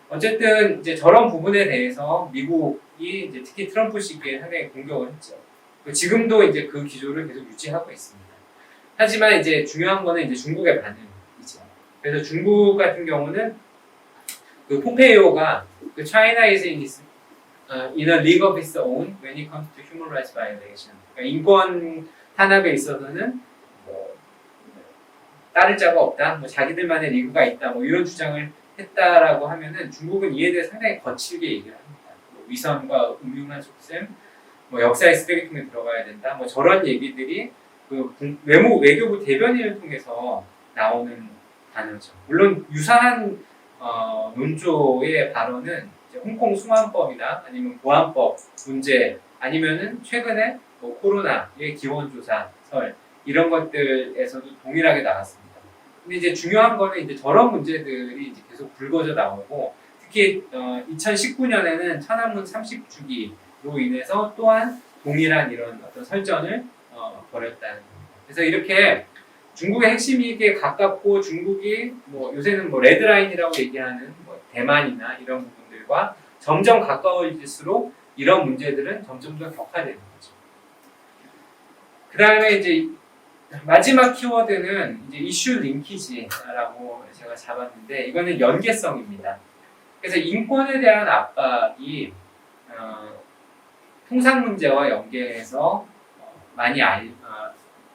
어쨌든 이제 저런 부분에 대해서 미국이 이제 특히 트럼프 시기에 상당히 공격을 했죠. 지금도 이제 그 기조를 계속 유지하고 있습니다. 하지만 이제 중요한 거는 이제 중국의 반응이죠. 그래서 중국 같은 경우는 그 폼페이오가 그 China is in a league of its own when it comes to human rights violation. 그러니까 인권 탄압에 있어서는 따를 자가 없다, 자기들만의 리그가 있다, 이런 주장을 했다라고 하면은 중국은 이에 대해 상당히 거칠게 얘기를 합니다. 위선과 음흉한 속셈, 역사의 쓰레기통에 들어가야 된다, 저런 얘기들이 그 외교부 대변인을 통해서 나오는 단어죠. 물론 유사한 논조의 발언은 이제 홍콩 수만법이나 아니면 보안법 문제 아니면은 최근에 코로나의 기원조사설 이런 것들에서도 동일하게 나왔습니다. 근데 이제 중요한 거는 이제 저런 문제들이 이제 계속 불거져 나오고 특히 2019년에는 천안문 30주기로 인해서 또한 동일한 이런 어떤 설전을 벌였다는 겁니다. 그래서 이렇게 중국의 핵심 이익에 가깝고 중국이 요새는 레드라인이라고 얘기하는 대만이나 이런 부분들과 점점 가까워질수록 이런 문제들은 점점 더 격화되는 거죠. 그 다음에 이제 마지막 키워드는 이제 이슈 링키지라고 제가 잡았는데 이거는 연계성입니다. 그래서 인권에 대한 압박이 통상 문제와 연계해서 많이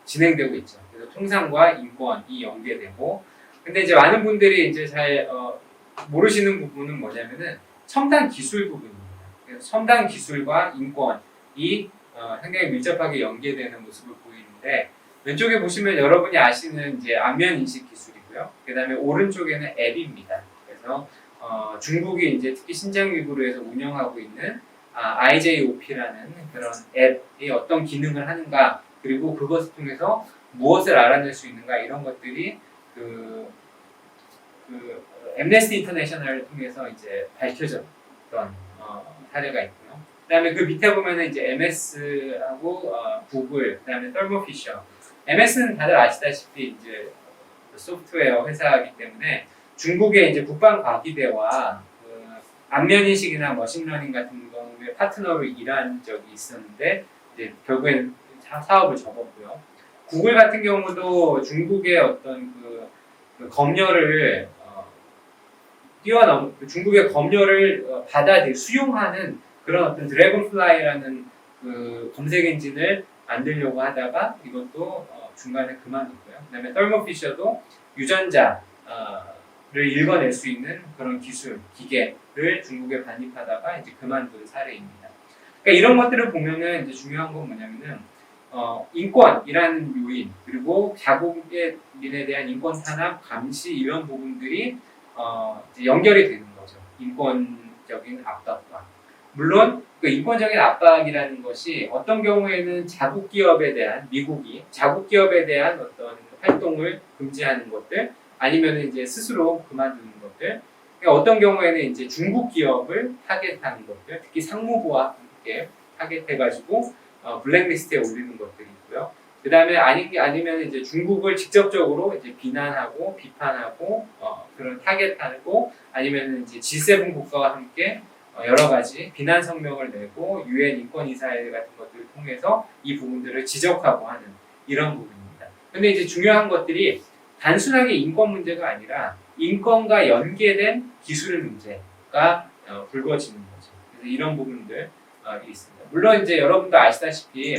진행되고 있죠. 그래서 통상과 인권이 연계되고, 근데 이제 많은 분들이 이제 잘 모르시는 부분은 뭐냐면은 첨단 기술 부분입니다. 그래서 첨단 기술과 인권이 상당히 밀접하게 연계되는 모습을 보이는데 왼쪽에 보시면 여러분이 아시는 이제 안면 인식 기술이고요. 그 다음에 오른쪽에는 앱입니다. 그래서 중국이 이제 특히 신장 위구르에서 운영하고 있는 IJOP라는 그런 앱이 어떤 기능을 하는가, 그리고 그것을 통해서 무엇을 알아낼 수 있는가, 이런 것들이 그 엠네스티 인터내셔널을 통해서 이제 밝혀졌던 사례가 있고요. 그다음에 그 밑에 보면은 이제 MS하고 구글, 그다음에 떨모피셔. MS는 다들 아시다시피 이제 소프트웨어 회사이기 때문에 중국의 이제 국방과기대와 안면인식이나 머신러닝 같은 경우에 파트너로 일한 적이 있었는데 이제 결국엔 사업을 접었고요. 구글 같은 경우도 중국의 어떤 그 검열을 중국의 검열을 수용하는 그런 어떤 드래곤플라이라는 그 검색 엔진을 만들려고 하다가 이것도 중간에 그만뒀고요. 그다음에 떨모피셔도 유전자를 읽어낼 수 있는 그런 기술, 기계를 중국에 반입하다가 이제 그만둔 사례입니다. 그러니까 이런 것들을 보면은 이제 중요한 건 뭐냐면은 인권이라는 요인, 그리고 자국의 민에 대한 인권 탄압, 감시, 이런 부분들이 이제 연결이 되는 거죠. 인권적인 압박과. 물론 그 인권적인 압박이라는 것이 어떤 경우에는 자국 기업에 대한, 미국이 자국 기업에 대한 어떤 활동을 금지하는 것들, 아니면 이제 스스로 그만두는 것들, 그러니까 어떤 경우에는 이제 중국 기업을 타겟하는 것들, 특히 상무부와 함께 타겟해가지고 블랙리스트에 올리는 것들이 있고요. 그 다음에 아니면 이제 중국을 직접적으로 이제 비난하고 비판하고 그런 타겟하고, 아니면 이제 G7 국가와 함께 여러 가지 비난 성명을 내고 UN 인권이사회 같은 것들을 통해서 이 부분들을 지적하고 하는 이런 부분입니다. 근데 이제 중요한 것들이 단순하게 인권 문제가 아니라 인권과 연계된 기술 문제가 불거지는 거죠. 그래서 이런 부분들이 있습니다. 물론 이제 여러분도 아시다시피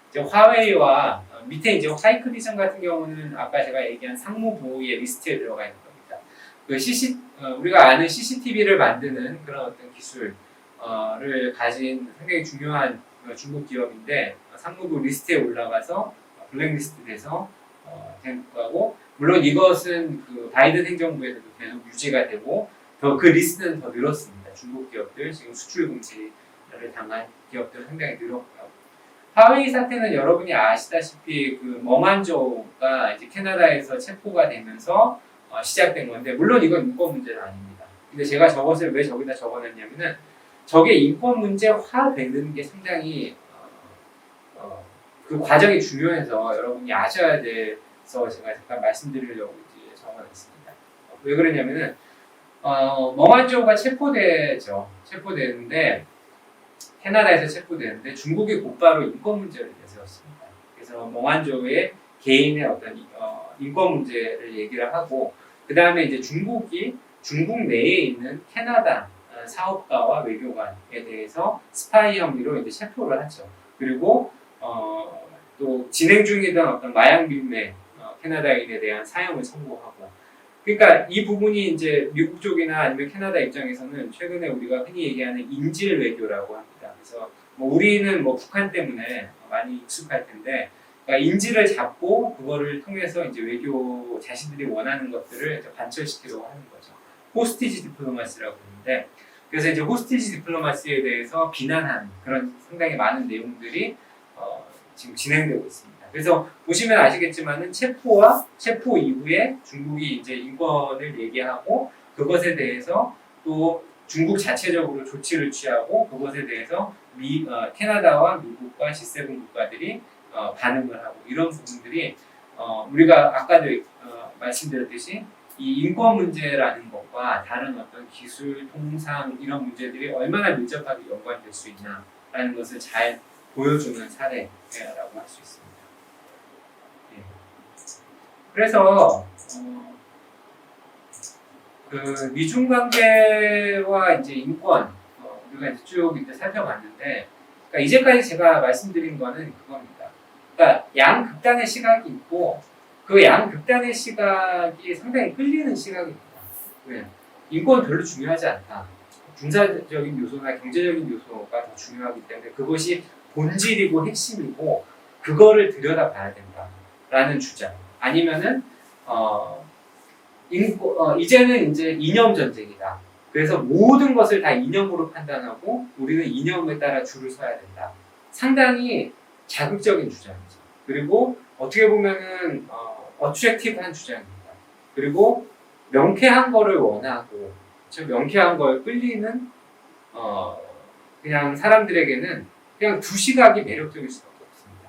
이제 화웨이와 밑에 이제 하이크비전 같은 경우는 아까 제가 얘기한 상무부의 리스트에 들어가 있는 겁니다. 우리가 아는 CCTV를 만드는 그런 어떤 기술을 가진 상당히 중요한 중국 기업인데 상무부 리스트에 올라가서 블랙리스트 돼서 된 국가고, 물론 이것은 그 바이든 행정부에서도 계속 유지가 되고 더 그 리스트는 더 늘었습니다. 중국 기업들 지금 수출 금지를 당한 기업들 상당히 늘었고요. 하웨이 사태는 여러분이 아시다시피 그 머만조가 이제 캐나다에서 체포가 되면서 시작된 건데, 물론 이건 인권 문제는 아닙니다. 근데 제가 저것을 왜 저기다 적어놨냐면은 저게 인권 문제화 되는 게 상당히 그 과정이 중요해서 여러분이 아셔야 돼서 제가 잠깐 말씀드리려고 이제 적어놨습니다. 왜 그러냐면은 머만조가 체포되는데 캐나다에서 체포되는데 중국이 곧바로 인권 문제를 내세웠습니다. 그래서 머만조의 개인의 어떤 인권 문제를 얘기를 하고, 그 다음에 이제 중국이 중국 내에 있는 캐나다 사업가와 외교관에 대해서 스파이 혐의로 이제 체포를 하죠. 그리고 또 진행 중이던 어떤 마약 밀매 캐나다인에 대한 사형을 선고하고. 그러니까 이 부분이 이제 미국 쪽이나 아니면 캐나다 입장에서는 최근에 우리가 흔히 얘기하는 인질 외교라고 합니다. 그래서 뭐 우리는 뭐 북한 때문에 많이 익숙할 텐데, 그러니까 인질을 잡고 그거를 통해서 이제 외교 자신들이 원하는 것들을 이제 관철시키려고 하는 거죠. 호스티지 디플로마시라고 하는데, 그래서 이제 호스티지 디플로마시에 대해서 비난하는 그런 상당히 많은 내용들이 지금 진행되고 있습니다. 그래서 보시면 아시겠지만은 체포 이후에 중국이 이제 인권을 얘기하고 그것에 대해서 또 중국 자체적으로 조치를 취하고 그것에 대해서 캐나다와 미국과 G7 국가들이 반응을 하고, 이런 부분들이 우리가 아까도 말씀드렸듯이 이 인권 문제라는 것과 다른 어떤 기술, 통상 이런 문제들이 얼마나 밀접하게 연관될 수 있나라는 것을 잘 보여주는 사례라고 할 수 있습니다. 예. 그래서 그 미중 관계와 이제 인권 우리가 이제 쭉 이제 살펴봤는데, 그러니까 이제까지 제가 말씀드린 거는 그겁니다. 그러니까 양극단의 시각이 있고 그 양극단의 시각이 상당히 끌리는 시각입니다. 왜? 인권 별로 중요하지 않다. 군사적인 요소나 경제적인 요소가 더 중요하기 때문에 그것이 본질이고 핵심이고 그거를 들여다봐야 된다라는 주장. 아니면은 이제는 이제 이념 전쟁이다. 그래서 모든 것을 다 이념으로 판단하고 우리는 이념에 따라 줄을 서야 된다. 상당히 자극적인 주장이죠. 그리고 어떻게 보면은 어트랙티브한 주장입니다. 그리고 명쾌한 거를 원하고, 즉 명쾌한 걸 끌리는 그냥 사람들에게는 그냥 두 시각이 매력적일 수밖에 없습니다.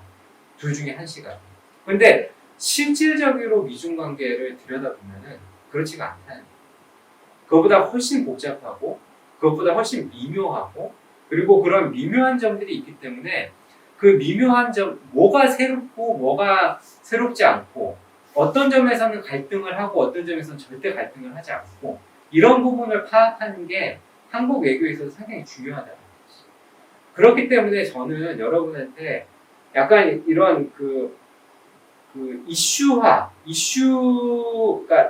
둘 중에 한 시각. 그런데 실질적으로 미중 관계를 들여다보면은 그렇지가 않다는 거예요. 그것보다 훨씬 복잡하고 그것보다 훨씬 미묘하고, 그리고 그런 미묘한 점들이 있기 때문에 그 미묘한 점, 뭐가 새롭고 뭐가 새롭지 않고, 어떤 점에서는 갈등을 하고 어떤 점에서는 절대 갈등을 하지 않고, 이런 부분을 파악하는 게 한국 외교에 있어서 상당히 중요하다는 거죠. 그렇기 때문에 저는 여러분한테 약간 이런 그 이슈가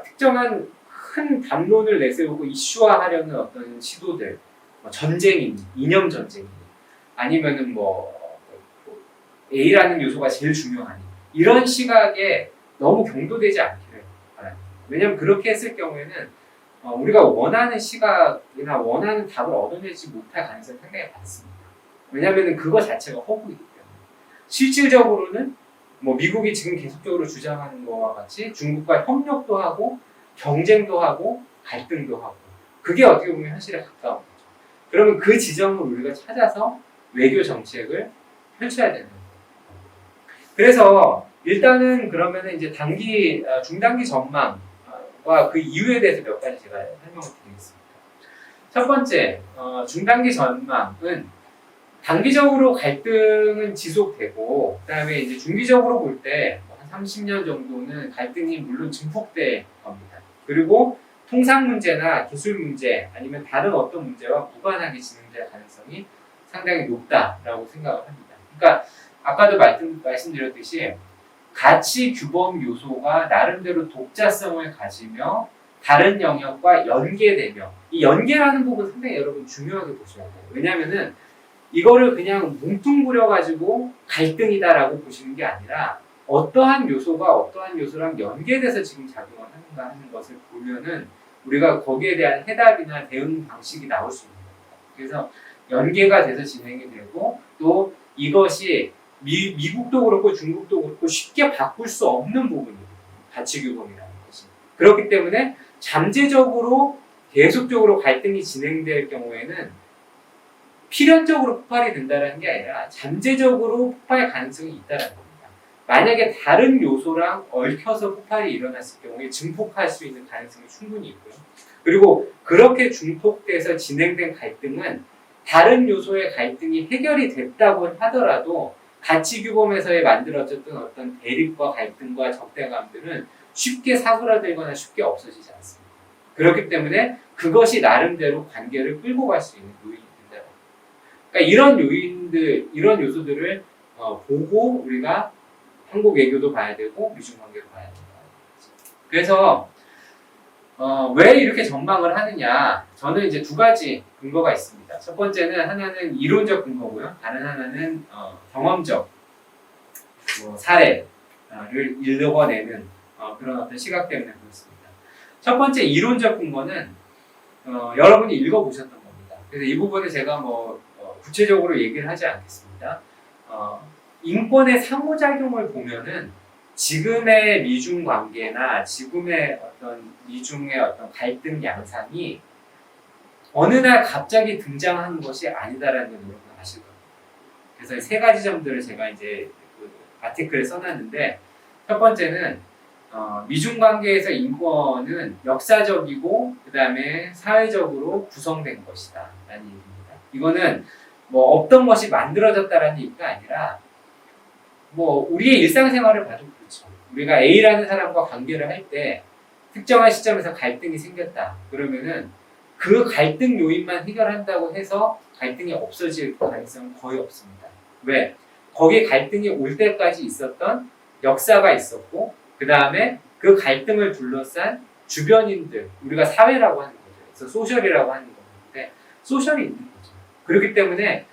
특정한 큰 담론을 내세우고 이슈화하려는 어떤 시도들, 전쟁이니, 이념 전쟁이니, 아니면은 A라는 요소가 제일 중요하니, 이런 시각에 너무 경도되지 않기를 바랍니다. 왜냐하면 그렇게 했을 경우에는 우리가 원하는 시각이나 원하는 답을 얻어내지 못할 가능성이 상당히 많습니다. 왜냐하면 그거 자체가 허구이기 때문에. 실질적으로는 미국이 지금 계속적으로 주장하는 것과 같이 중국과 협력도 하고 경쟁도 하고 갈등도 하고, 그게 어떻게 보면 현실에 가까운 거죠. 그러면 그 지점을 우리가 찾아서 외교 정책을 펼쳐야 되는 거예요. 그래서 일단은 그러면은 이제 중단기 전망과 그 이유에 대해서 몇 가지 제가 설명을 드리겠습니다. 첫 번째, 중단기 전망은 단기적으로 갈등은 지속되고, 그다음에 이제 중기적으로 볼 때 한 30년 정도는 갈등이 물론 증폭될 겁니다. 그리고 통상 문제나 기술 문제 아니면 다른 어떤 문제와 무관하게 진행될 가능성이 상당히 높다라고 생각을 합니다. 그러니까 아까도 말씀드렸듯이 가치 규범 요소가 나름대로 독자성을 가지며 다른 영역과 연계되며, 이 연계라는 부분 상당히 여러분 중요하게 보셔야 돼요. 왜냐하면은 이거를 그냥 뭉뚱그려가지고 갈등이다라고 보시는 게 아니라 어떠한 요소가 어떠한 요소랑 연계돼서 지금 작용을 하는가 하는 것을 보면은 우리가 거기에 대한 해답이나 대응 방식이 나올 수 있는 겁니다. 그래서 연계가 돼서 진행이 되고 또 이것이 미국도 그렇고 중국도 그렇고 쉽게 바꿀 수 없는 부분이거든요. 가치규범이라는 것이. 그렇기 때문에 잠재적으로 계속적으로 갈등이 진행될 경우에는 필연적으로 폭발이 된다는 게 아니라 잠재적으로 폭발 가능성이 있다는 겁니다. 만약에 다른 요소랑 얽혀서 폭발이 일어났을 경우에 증폭할 수 있는 가능성이 충분히 있고요. 그리고 그렇게 중폭돼서 진행된 갈등은 다른 요소의 갈등이 해결이 됐다고 하더라도 가치규범에서의 만들어졌던 어떤 대립과 갈등과 적대감들은 쉽게 사그라들거나 쉽게 없어지지 않습니다. 그렇기 때문에 그것이 나름대로 관계를 끌고 갈 수 있는 요인이 된다. 그러니까 이런 요인들, 이런 요소들을 보고 우리가 한국 외교도 봐야 되고 미중 관계도 봐야 된다. 그래서 왜 이렇게 전망을 하느냐? 저는 이제 두 가지 근거가 있습니다. 첫 번째는 하나는 이론적 근거고요. 다른 하나는 경험적 사례를 읽어내는 그런 어떤 시각 때문에 그렇습니다. 첫 번째 이론적 근거는 여러분이 읽어보셨던 겁니다. 그래서 이 부분은 제가 구체적으로 얘기를 하지 않겠습니다. 인권의 상호작용을 보면은 지금의 미중 관계나 지금의 어떤 미중의 어떤 갈등 양상이 어느 날 갑자기 등장하는 것이 아니다라는 걸 여러분 아실 겁니다. 그래서 세 가지 점들을 제가 이제 그 아티클에 써놨는데 첫 번째는 미중 관계에서 인권은 역사적이고 그 다음에 사회적으로 구성된 것이다 라는 얘기입니다. 이거는 없던 것이 만들어졌다라는 얘기가 아니라 우리의 일상생활을 봐도 그렇죠. 우리가 A라는 사람과 관계를 할 때 특정한 시점에서 갈등이 생겼다. 그러면은 그 갈등 요인만 해결한다고 해서 갈등이 없어질 가능성은 거의 없습니다. 왜? 거기 갈등이 올 때까지 있었던 역사가 있었고 그 다음에 그 갈등을 둘러싼 주변인들, 우리가 사회라고 하는 거죠. 그래서 소셜이라고 하는 건데 소셜이 있는 거죠. 그렇기 때문에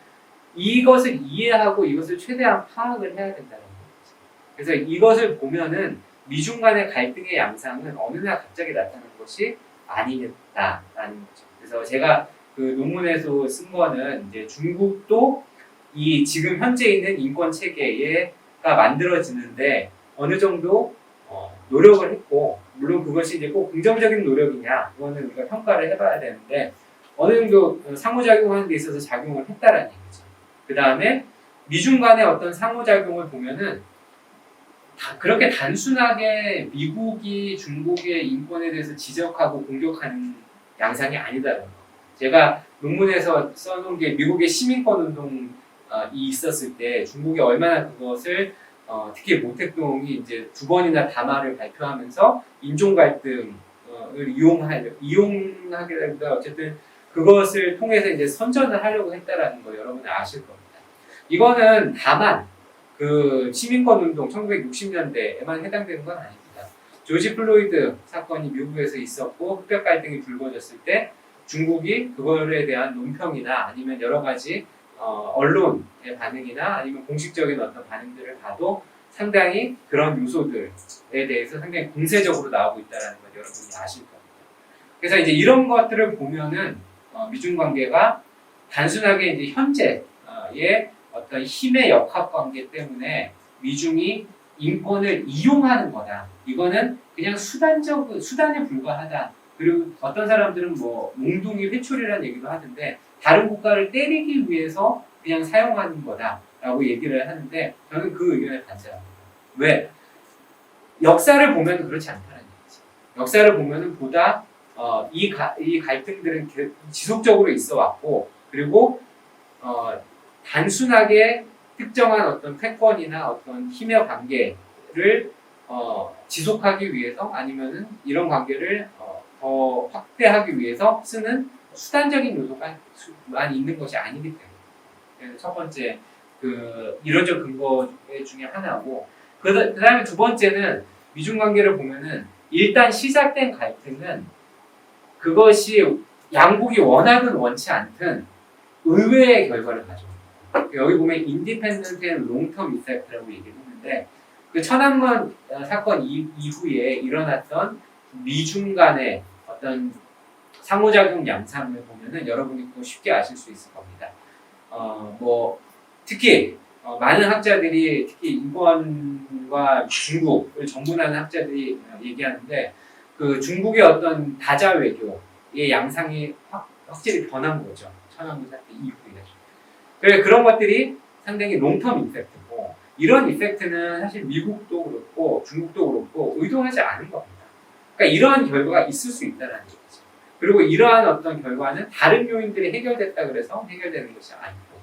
이것을 이해하고 이것을 최대한 파악을 해야 된다는 거죠. 그래서 이것을 보면은 미중 간의 갈등의 양상은 어느 날 갑자기 나타난 것이 아니다라는 거죠. 그래서 제가 그 논문에서 쓴 거는 이제 중국도 이 지금 현재 있는 인권 체계가 만들어지는데 어느 정도 노력을 했고, 물론 그것이 이제 꼭 긍정적인 노력이냐 그거는 우리가 평가를 해봐야 되는데 어느 정도 상호작용하는 데 있어서 작용을 했다라는 얘기죠. 그 다음에 미중 간의 어떤 상호작용을 보면은 그렇게 단순하게 미국이 중국의 인권에 대해서 지적하고 공격하는 양상이 아니다라는 거. 제가 논문에서 써놓은 게 미국의 시민권 운동이 있었을 때 중국이 얼마나 그것을 특히 모택동이 이제 2번이나 담화를 발표하면서 인종 갈등을 이용하기보다 어쨌든 그것을 통해서 이제 선전을 하려고 했다라는 거 여러분 아실 겁니다. 이거는 다만 그 시민권 운동 1960년대에만 해당되는 건 아닙니다. 조지 플로이드 사건이 미국에서 있었고 흑백 갈등이 불거졌을 때 중국이 그거에 대한 논평이나 아니면 여러 가지 언론의 반응이나 아니면 공식적인 어떤 반응들을 봐도 상당히 그런 요소들에 대해서 상당히 공세적으로 나오고 있다는 걸 여러분이 아실 겁니다. 그래서 이제 이런 것들을 보면은 미중 관계가 단순하게 이제 현재의 어떤 힘의 역학 관계 때문에 미중이 인권을 이용하는 거다. 이거는 그냥 수단에 불과하다. 그리고 어떤 사람들은 몽둥이 회초리라는 얘기도 하던데 다른 국가를 때리기 위해서 그냥 사용하는 거다라고 얘기를 하는데 저는 그 의견에 반대합니다. 왜? 역사를 보면 그렇지 않다는 얘기죠. 역사를 보면은 보다 이 갈등들은 지속적으로 있어 왔고 그리고 단순하게 특정한 어떤 패권이나 어떤 힘의 관계를 지속하기 위해서 아니면은 이런 관계를 더 확대하기 위해서 쓰는 수단적인 요소가 있는 것이 아니기 때문에 그래서 첫 번째 그 이론적 근거 중에 하나고 그 다음에 두 번째는 미중 관계를 보면은 일단 시작된 갈등은 그것이 양국이 원하든 원치 않든 의외의 결과를 가져옵니다. 여기 보면 independent and long-term effect라고 얘기를 했는데 그 천안문 사건 이후에 일어났던 미중 간의 어떤 상호작용 양상을 보면은 여러분이 또 쉽게 아실 수 있을 겁니다. 뭐 특히 많은 학자들이 특히 일본과 중국을 전문하는 학자들이 얘기하는데 그 중국의 어떤 다자 외교의 양상이 확실히 변한 거죠. 천안문 사건 이후에. 그래 그런 것들이 상당히 롱텀 이펙트고 이런 이펙트는 사실 미국도 그렇고 중국도 그렇고 의도하지 않은 겁니다. 그러니까 이러한 결과가 있을 수 있다는 얘기죠. 그리고 이러한 어떤 결과는 다른 요인들이 해결됐다 그래서 해결되는 것이 아니고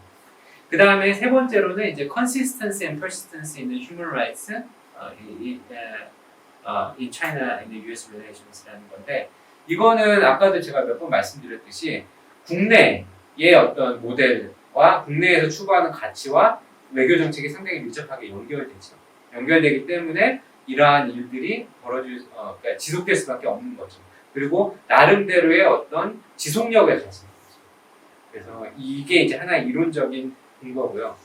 그 다음에 세 번째로는 이제 consistency and persistency in the human rights in China and the US relations라는 건데 이거는 아까도 제가 몇 번 말씀드렸듯이 국내의 어떤 모델과 국내에서 추구하는 가치와 외교 정책이 상당히 밀접하게 연결되죠. 연결되기 때문에 이러한 일들이 그러니까 지속될 수밖에 없는 거죠. 그리고 나름대로의 어떤 지속력을 가지는 거죠. 그래서 이게 이제 하나의 이론적인 근거고요.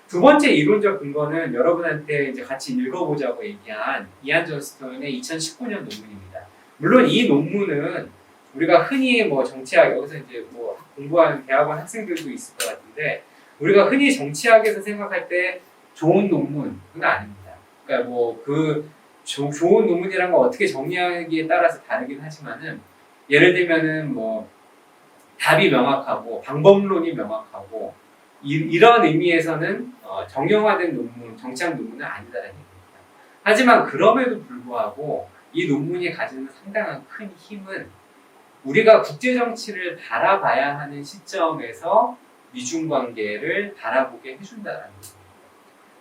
두 번째 이론적 근거는 여러분한테 이제 같이 읽어보자고 얘기한 이안 존스턴의 2019년 논문입니다. 물론 이 논문은 우리가 흔히 뭐 정치학 여기서 이제 뭐 공부하는 대학원 학생들도 있을 것 같은데 우리가 흔히 정치학에서 생각할 때 좋은 논문은 아닙니다. 그러니까 뭐 그 좋은 논문이란 걸 어떻게 정리하기에 따라서 다르긴 하지만은 예를 들면은 뭐 답이 명확하고 방법론이 명확하고 이런 의미에서는 정형화된 논문, 정치학 논문은 아니다라는 얘기입니다. 하지만 그럼에도 불구하고 이 논문이 가지는 상당한 큰 힘은 우리가 국제 정치를 바라봐야 하는 시점에서 미중 관계를 바라보게 해준다는 겁니다.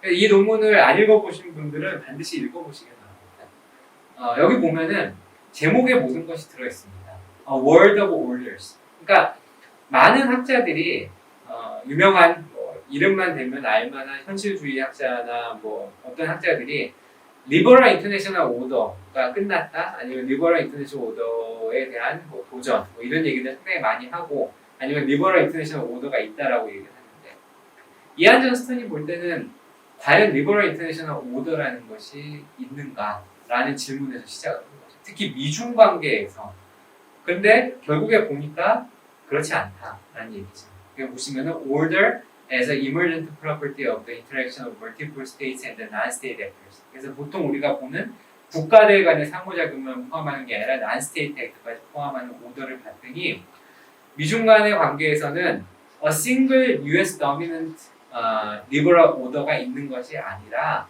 이 논문을 안 읽어보신 분들은 반드시 읽어보시기 바랍니다. 여기 보면은 제목에 모든 것이 들어있습니다. A World of Orders. 그러니까 많은 학자들이 유명한 이름만 대면 알만한 현실주의 학자나 뭐 어떤 학자들이 리버럴 인터내셔널 오더가 끝났다 아니면 리버럴 인터내셔널 오더에 대한 뭐 도전 뭐 이런 얘기를 상당히 많이 하고 아니면 리버럴 인터내셔널 오더가 있다라고 얘기를 하는데 이안 존스턴이 볼 때는 과연 리버럴 인터내셔널 오더라는 것이 있는가라는 질문에서 시작하는 거죠. 특히 미중 관계에서. 근데 결국에 보니까 그렇지 않다라는 얘기죠. 여기 보시면은 order as an emergent property of the interaction of multiple states and the non-state actors. 그래서 보통 우리가 보는 국가들 간의 상호작용만 포함하는 게 아니라 non-state actor까지 포함하는 오더를 봤더니 미중 간의 관계에서는 a single US dominant liberal order가 있는 것이 아니라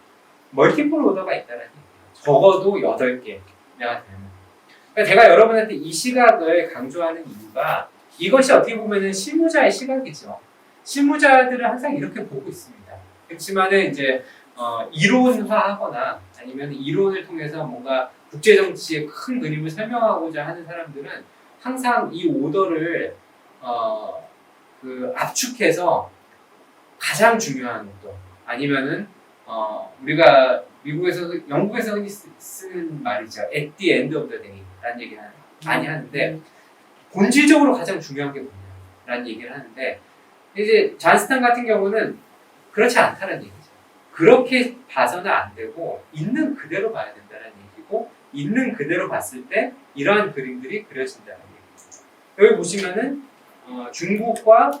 multiple order가 있다는 얘기예요. 적어도 8개가 되는. 그러니까 제가 여러분한테 이 시각을 강조하는 이유가 이것이 어떻게 보면은 실무자의 시각이죠. 실무자들은 항상 이렇게 보고 있습니다. 그렇지만은 이제 이론화하거나 아니면 이론을 통해서 뭔가 국제 정치의 큰 그림을 설명하고자 하는 사람들은 항상 이 오더를 그 압축해서 가장 중요한 오더 아니면은 우리가 미국에서 영국에서 흔히 쓰는 말이죠. At the end of the day라는 얘기를 많이 하는데 본질적으로 가장 중요한 게 뭐냐라는 얘기를 하는데 이제 잔스탄 같은 경우는 그렇지 않다는 얘기죠. 그렇게 봐서는 안 되고 있는 그대로 봐야 된다는 얘기고 있는 그대로 봤을 때 이러한 그림들이 그려진다는 얘기죠. 여기 보시면은 중국과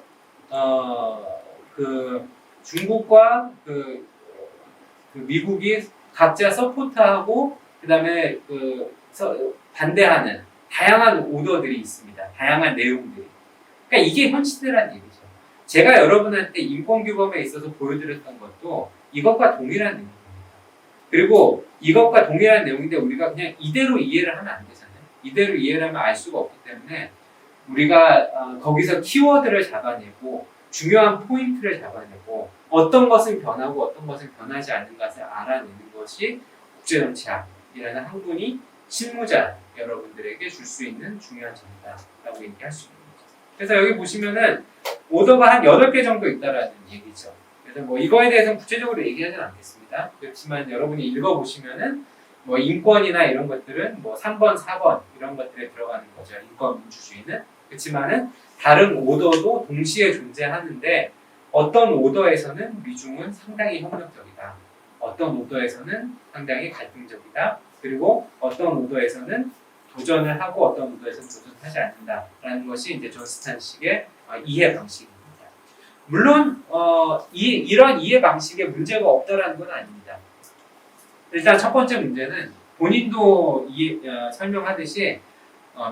그 미국이 각자 서포트하고 그다음에 반대하는 다양한 오더들이 있습니다. 다양한 내용들이. 그러니까 이게 현 시대라는 얘기죠. 제가 여러분한테 인권규범에 있어서 보여드렸던 것도 이것과 동일한 내용입니다. 그리고 이것과 동일한 내용인데 우리가 그냥 이대로 이해를 하면 안 되잖아요. 이대로 이해를 하면 알 수가 없기 때문에 우리가 거기서 키워드를 잡아내고 중요한 포인트를 잡아내고 어떤 것은 변하고 어떤 것은 변하지 않는 것을 알아내는 것이 국제정치학이라는 학문이 실무자 여러분들에게 줄 수 있는 중요한 점이다라고 얘기할 수 있는 거죠. 그래서 여기 보시면은 오더가 한 8개 정도 있다라는 얘기죠. 그래서 뭐 이거에 대해서는 구체적으로 얘기하진 않겠습니다. 그렇지만 여러분이 읽어보시면은 뭐 인권이나 이런 것들은 뭐 3번, 4번 이런 것들에 들어가는 거죠. 인권 민주주의는. 그렇지만은 다른 오더도 동시에 존재하는데 어떤 오더에서는 미중은 상당히 협력적이다. 어떤 오더에서는 상당히 갈등적이다. 그리고 어떤 오더에서는 도전을 하고 어떤 오더에서는 도전하지 않는다라는 것이 이제 존 스탄식의 이해 방식입니다. 물론 이런 이해 방식에 문제가 없다라는 건 아닙니다. 일단 첫 번째 문제는 본인도 설명하듯이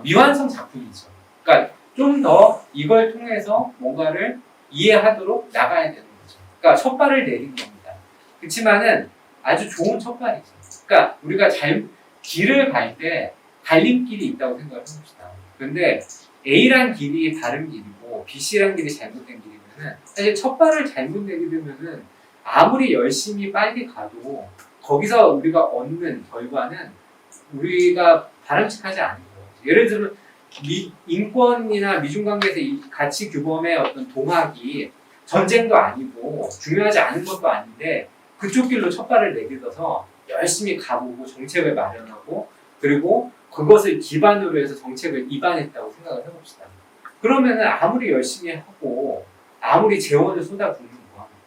미완성 작품이죠. 그러니까 좀 더 이걸 통해서 뭔가를 이해하도록 나가야 되는 거죠. 그러니까 첫발을 내린 겁니다. 그렇지만은 아주 좋은 첫발이죠. 그러니까 우리가 길을 갈 때 갈림길이 있다고 생각을 해봅시다. 그런데 A란 길이 다른 길이고 BC란 길이 잘못된 길이면은 사실 첫발을 잘못 내게 되면은 아무리 열심히 빨리 가도 거기서 우리가 얻는 결과는 우리가 바람직하지 않은 거예요. 예를 들면 인권이나 미중관계에서 이 가치 규범의 어떤 동학이 전쟁도 아니고 중요하지 않은 것도 아닌데 그쪽 길로 첫발을 내딛어서 열심히 가보고 정책을 마련하고 그리고 그것을 기반으로 해서 정책을 입안했다고 생각을 해봅시다. 그러면은 아무리 열심히 하고 아무리 재원을 쏟아붓는 뭐합니까?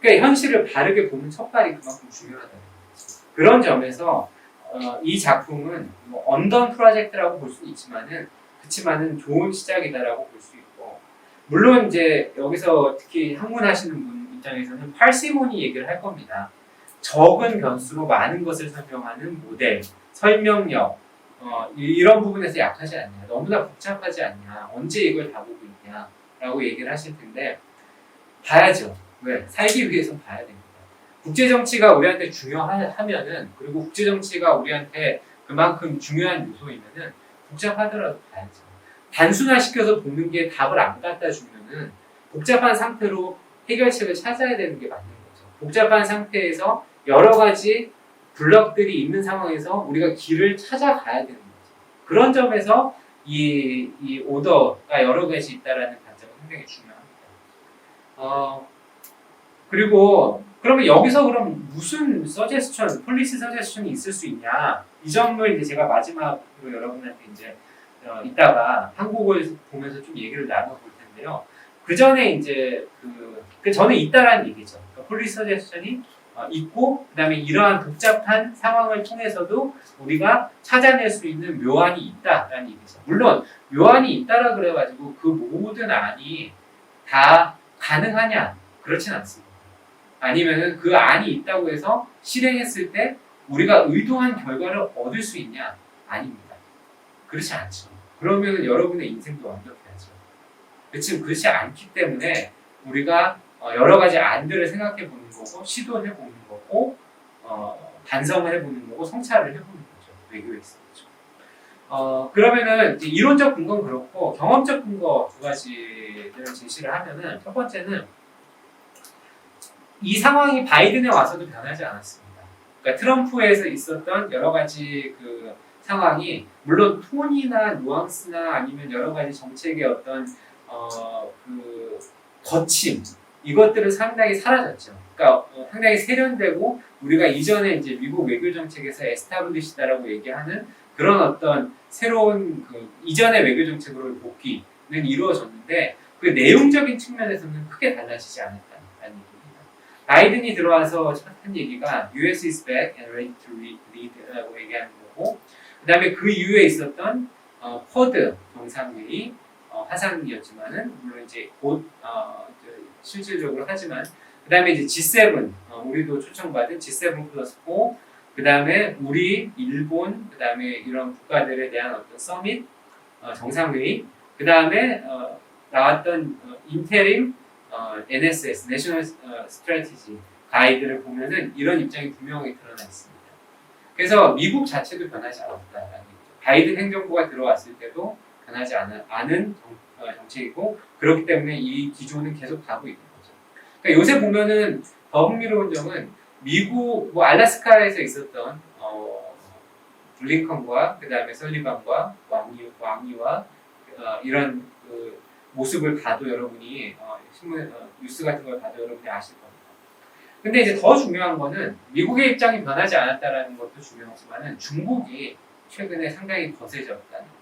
그러니까 현실을 바르게 보는 첫발이 그만큼 중요하다는 거죠. 그런 점에서 이 작품은 뭐 언던 프로젝트라고 볼 수는 있지만은 그렇지만은 좋은 시작이다라고 볼 수 있고 물론 이제 여기서 특히 학문하시는 분 입장에서는 parsimony 얘기를 할 겁니다. 적은 변수로 많은 것을 설명하는 모델, 설명력 이런 부분에서 약하지 않냐, 너무나 복잡하지 않냐, 언제 이걸 다 보고 있냐라고 얘기를 하실 텐데 봐야죠. 왜? 살기 위해서 봐야 됩니다. 국제정치가 우리한테 중요하면은 그리고 국제정치가 우리한테 그만큼 중요한 요소이면은 복잡하더라도 봐야죠. 단순화시켜서 보는 게 답을 안 갖다 주면은 복잡한 상태로 해결책을 찾아야 되는 게 맞는 거죠. 복잡한 상태에서 여러 가지 블럭들이 있는 상황에서 우리가 길을 찾아가야 되는 거죠. 그런 점에서 이 오더가 여러 가지 있다라는 관점은 굉장히 중요합니다. 그리고 그러면 여기서 그럼 무슨 서제스천, 폴리시 서제스천이 있을 수 있냐? 이 점을 이제 제가 마지막으로 여러분한테 이제 이따가 한국을 보면서 좀 얘기를 나눠볼 텐데요. 그 전에 이제 그 전에 있다라는 얘기죠. 그러니까 폴리시 서제스천이 있고 그다음에 이러한 복잡한 상황을 통해서도 우리가 찾아낼 수 있는 묘안이 있다라는 얘기죠. 물론 묘안이 있다라 그래가지고 그 모든 안이 다 가능하냐? 그렇진 않습니다. 아니면은 그 안이 있다고 해서 실행했을 때 우리가 의도한 결과를 얻을 수 있냐? 아닙니다. 그렇지 않죠. 그러면 여러분의 인생도 완벽해야죠. 지금 그렇지 않기 때문에 우리가 여러 가지 안들을 생각해 보는 거고 시도해 보는 거고 반성을 해 보는 거고 성찰을 해 보는 거죠. 외교에 있어서. 그러면은 이제 이론적 근거는 그렇고 경험적 근거 두 가지를 제시를 하면은 첫 번째는 이 상황이 바이든에 와서도 변하지 않았습니다. 그러니까 트럼프에서 있었던 여러 가지 그 상황이 물론 톤이나 누앙스나 아니면 여러 가지 정책의 어떤 그 거침 이것들은 상당히 사라졌죠. 그러니까 상당히 세련되고 우리가 이전에 이제 미국 외교 정책에서 에스타블리시다라고 얘기하는 그런 어떤 새로운 그 이전의 외교 정책으로 복귀는 이루어졌는데 그 내용적인 측면에서는 크게 달라지지 않았다는 얘기입니다. 바이든이 들어와서 한 얘기가 US is back and ready to lead라고 얘기하는 거고 그 다음에 그 이후에 있었던 쿼드 정상회의 화상이었지만은 물론 이제 곧 실질적으로 하지만 그 다음에 이제 G7 우리도 초청받은 G7 플러스 4 그 다음에 우리 일본 그 다음에 이런 국가들에 대한 어떤 서밋 정상회의 그 다음에 나왔던 인테림 NSS 내셔널 스트래티지 가이드를 보면은 이런 입장이 분명히 드러나 있습니다. 그래서 미국 자체도 변하지 않았다라는 얘기죠. 바이든 행정부가 들어왔을 때도 변하지 않은 정책이고 그렇기 때문에 이 기조는 계속 가고 있는 거죠. 그러니까 요새 보면은 더 흥미로운 점은 미국 뭐 알래스카에서 있었던 블링컨과 그 다음에 설리반과 왕이와 이런 그 모습을 봐도 여러분이 신문 뉴스 같은 걸 봐도 여러분이 아실 겁니다. 근데 이제 더 중요한 거는 미국의 입장이 변하지 않았다라는 것도 중요하지만은 중국이 최근에 상당히 거세졌다는 겁니다.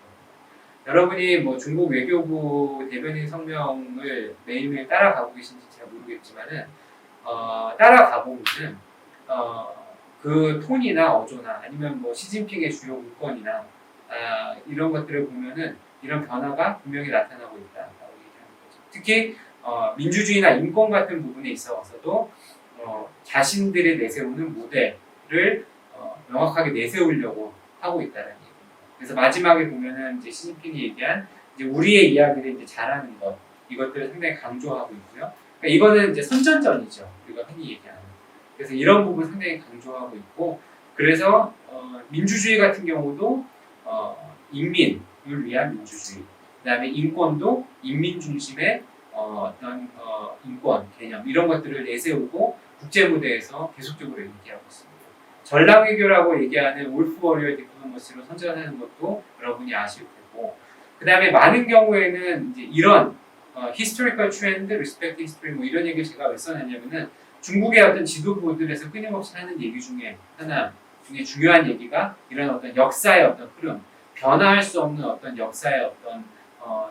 여러분이 뭐 중국 외교부 대변인 성명을 매일매일 따라가고 계신지 잘 모르겠지만은 따라가보면은 그 톤이나 어조나 아니면 뭐 시진핑의 주요 문건이나 이런 것들을 보면은 이런 변화가 분명히 나타나고 있다라고 얘기하는 거죠. 특히 민주주의나 인권 같은 부분에 있어서도 자신들이 내세우는 모델을 명확하게 내세우려고 하고 있다는 얘기입니다. 그래서 마지막에 보면은 이제 시진핑이 얘기한 이제 우리의 이야기를 이제 잘하는 것 이것들을 상당히 강조하고 있고요. 그러니까 이거는 이제 선전전이죠. 우리가 흔히 얘기하는. 그래서 이런 부분 상당히 강조하고 있고, 그래서 민주주의 같은 경우도 인민을 위한 민주주의, 그다음에 인권도 인민 중심의 어떤 인권 개념 이런 것들을 내세우고 국제 무대에서 계속적으로 얘기하고 있습니다. 전략 외교라고 얘기하는 울프 워리어 디플로머시로 선전하는 것도 여러분이 아실 테고, 그다음에 많은 경우에는 이제 이런 historical trend, respect history 뭐 이런 얘기를 제가 왜 써냈냐면은 중국의 어떤 지도부들에서 끊임없이 하는 얘기 중에 하나 중에 중요한 얘기가 이런 어떤 역사의 어떤 흐름, 변화할 수 없는 어떤 역사의 어떤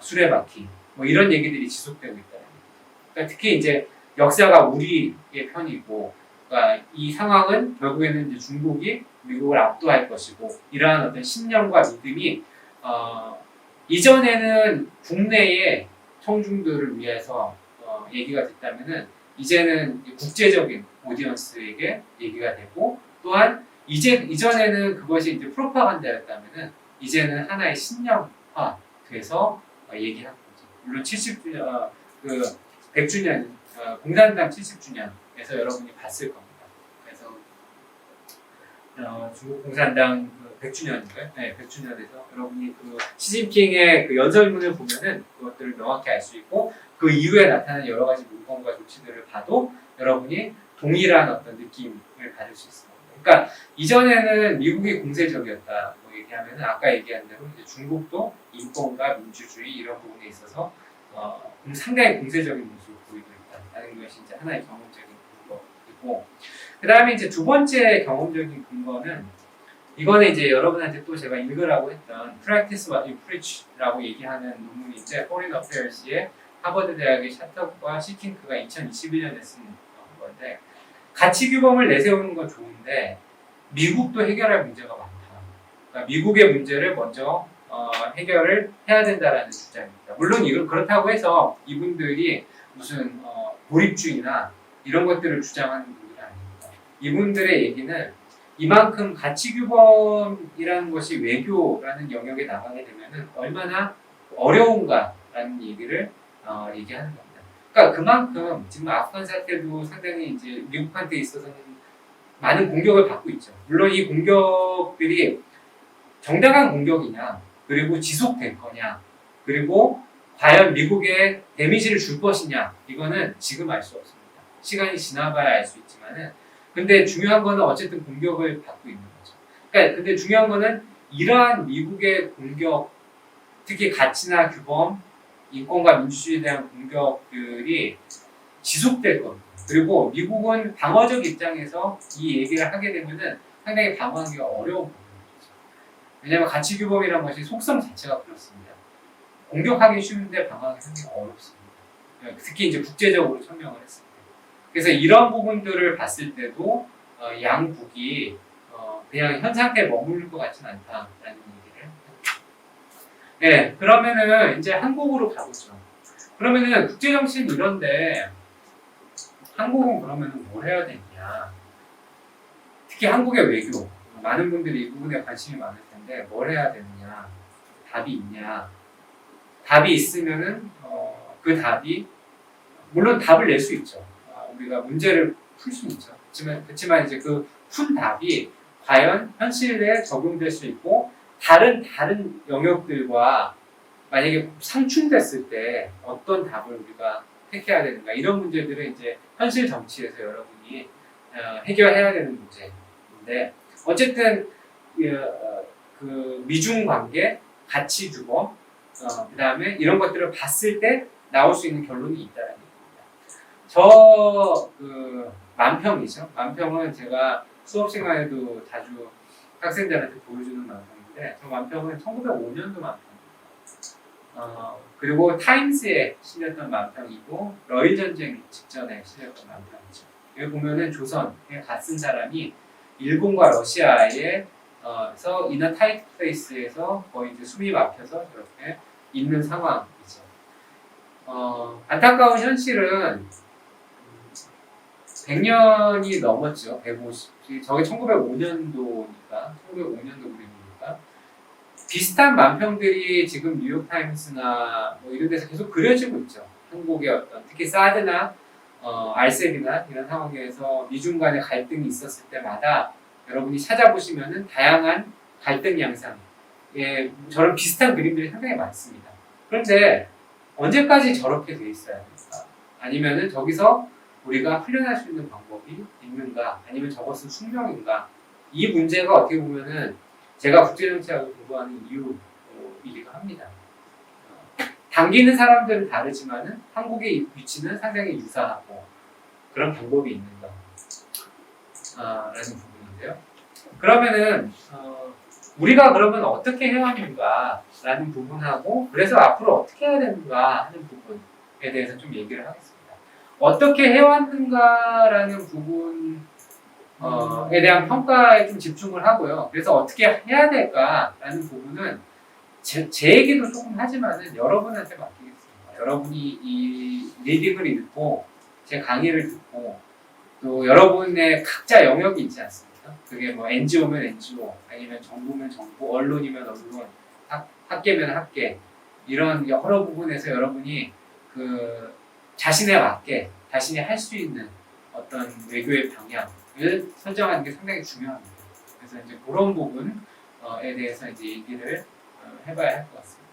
수레바퀴 뭐 이런 얘기들이 지속되고 있다는 얘기죠. 그러니까 특히 이제 역사가 우리의 편이고, 그러니까 이 상황은 결국에는 이제 중국이 미국을 압도할 것이고, 이러한 어떤 신념과 믿음이 이전에는 국내의 청중들을 위해서 얘기가 됐다면은 이제는 국제적인 오디언스에게 얘기가 되고, 또한 이전에는 그것이 이제 프로파간다였다면은 이제는 하나의 신념화 돼서 얘기하는 거죠. 물론 70주년, 100주년, 공산당 70주년에서 여러분이 봤을 겁니다. 그래서 중국 공산당 100주년인가요? 네, 100주년에서 여러분이 그 시진핑의 그 연설문을 보면은 그것들을 명확히 알 수 있고, 그 이후에 나타난 여러 가지 문건과 조치들을 봐도 여러분이 동일한 어떤 느낌을 받을 수 있습니다. 그러니까 이전에는 미국이 공세적이었다. 뭐 얘기하면은 아까 얘기한 대로 이제 중국도 인권과 민주주의 이런 부분에 있어서 상당히 공세적인 모습을 보이고 있다는 것이 이제 하나의 경험적인 근거이고, 그 다음에 이제 두 번째 경험적인 근거는 이거는 이제 여러분한테 또 제가 읽으라고 했던 Practice What You Preach라고 얘기하는 논문인데, Foreign Affairs의 하버드 대학의 샤터과 시팅크가 2021년에 쓴 건데, 가치 규범을 내세우는 건 좋은데 미국도 해결할 문제가 많다. 그러니까 미국의 문제를 먼저 해결을 해야 된다라는 주장입니다. 물론 이걸 그렇다고 해서 이분들이 무슨 고립주의나 이런 것들을 주장하는 분들은 아닙니다. 이분들의 얘기는 이만큼 가치 규범이라는 것이 외교라는 영역에 나가게 되면은 얼마나 어려운가라는 얘기를 얘기하는 겁니다. 그러니까 그만큼 지금 아프간 사태도 상당히 이제 미국한테 있어서는 많은 공격을 받고 있죠. 물론 이 공격들이 정당한 공격이냐, 그리고 지속될 거냐, 그리고 과연 미국에 데미지를 줄 것이냐, 이거는 지금 알 수 없습니다. 시간이 지나봐야 알 수 있지만은, 근데 중요한 거는 어쨌든 공격을 받고 있는 거죠. 그러니까 근데 중요한 거는 이러한 미국의 공격, 특히 가치나 규범, 인권과 민주주의에 대한 공격들이 지속될 겁니다. 그리고 미국은 방어적 입장에서 이 얘기를 하게 되면은 상당히 방어하기가 어려운 부분이죠. 왜냐하면 가치 규범이라는 것이 속성 자체가 그렇습니다. 공격하기 쉬운데 방어하기 상당히 어렵습니다. 특히 이제 국제적으로 천명을 했습니다. 그래서 이런 부분들을 봤을 때도 양국이 그냥 현 상태에 머무를 것 같지는 않다라는 얘기를 합니다. 네, 그러면은 이제 한국으로 가보죠. 그러면은 국제 정치는 이런데 한국은 그러면은 뭘 해야 되냐? 특히 한국의 외교, 많은 분들이 이 부분에 관심이 많을 텐데 뭘 해야 되느냐? 답이 있냐? 답이 있으면은 그 답이 물론 답을 낼 수 있죠. 우리가 문제를 풀 수 있죠. 그렇지만 이제 그 푼 답이 과연 현실에 적용될 수 있고 다른 영역들과 만약에 상충됐을 때 어떤 답을 우리가 택해야 되는가, 이런 문제들은 이제 현실 정치에서 여러분이 해결해야 되는 문제인데, 어쨌든 그 미중 관계, 가치 규범, 그 다음에 이런 것들을 봤을 때 나올 수 있는 결론이 있다는 얘기입니다. 그 만평이죠. 만평은 제가 수업 시간에도 자주 학생들한테 보여주는 만평인데, 저 만평은 1905년도 만평입니다. 그리고 타임스에 실렸던 만평이고 러일 전쟁 직전에 실렸던 만평이죠. 여기 보면은 조선에 갓쓴 사람이 일본과 러시아에 서 이너 타이트 플레이스에서 거의 이제 숨이 막혀서 이렇게 있는 상황이죠. 안타까운 현실은 100년이 넘었죠. 150. 저게 1905년도니까 1905년도 그림이니까 비슷한 만평들이 지금 뉴욕타임스나 뭐 이런 데서 계속 그려지고 있죠. 한국의 어떤 특히 사드나 알셉이나 이런 상황에서 미중 간의 갈등이 있었을 때마다 여러분이 찾아보시면은 다양한 갈등 양상에 저런 비슷한 그림들이 상당히 많습니다. 그런데 언제까지 저렇게 돼 있어야 될까? 아니면은 저기서 우리가 풀려날 수 있는 방법이 있는가? 아니면 저것은 숙명인가? 이 문제가 어떻게 보면은 제가 국제정치학을 공부하는 이유이기도 합니다. 당기는 사람들은 다르지만은 한국의 위치는 상당히 유사하고 그런 방법이 있는가? 라는 부분인데요. 그러면은 우리가 그러면 어떻게 해왔는가? 라는 부분하고 그래서 앞으로 어떻게 해야 되는가 하는 부분에 대해서 좀 얘기를 하겠습니다. 어떻게 해왔는가라는 부분에 대한 평가에 좀 집중을 하고요. 그래서 어떻게 해야 될까라는 부분은 제 얘기도 조금 하지만은 여러분한테 맡기겠습니다. 여러분이 이 리딩을 읽고 제 강의를 듣고 또 여러분의 각자 영역이 있지 않습니까? 그게 뭐 NGO면 NGO 아니면 정부면 정부, 언론이면 언론, 학계면 학계 이런 여러 부분에서 여러분이 그 자신에 맞게 자신이 할 수 있는 어떤 외교의 방향을 설정하는 게 상당히 중요합니다. 그래서 이제 그런 부분에 대해서 이제 얘기를 해봐야 할 것 같습니다.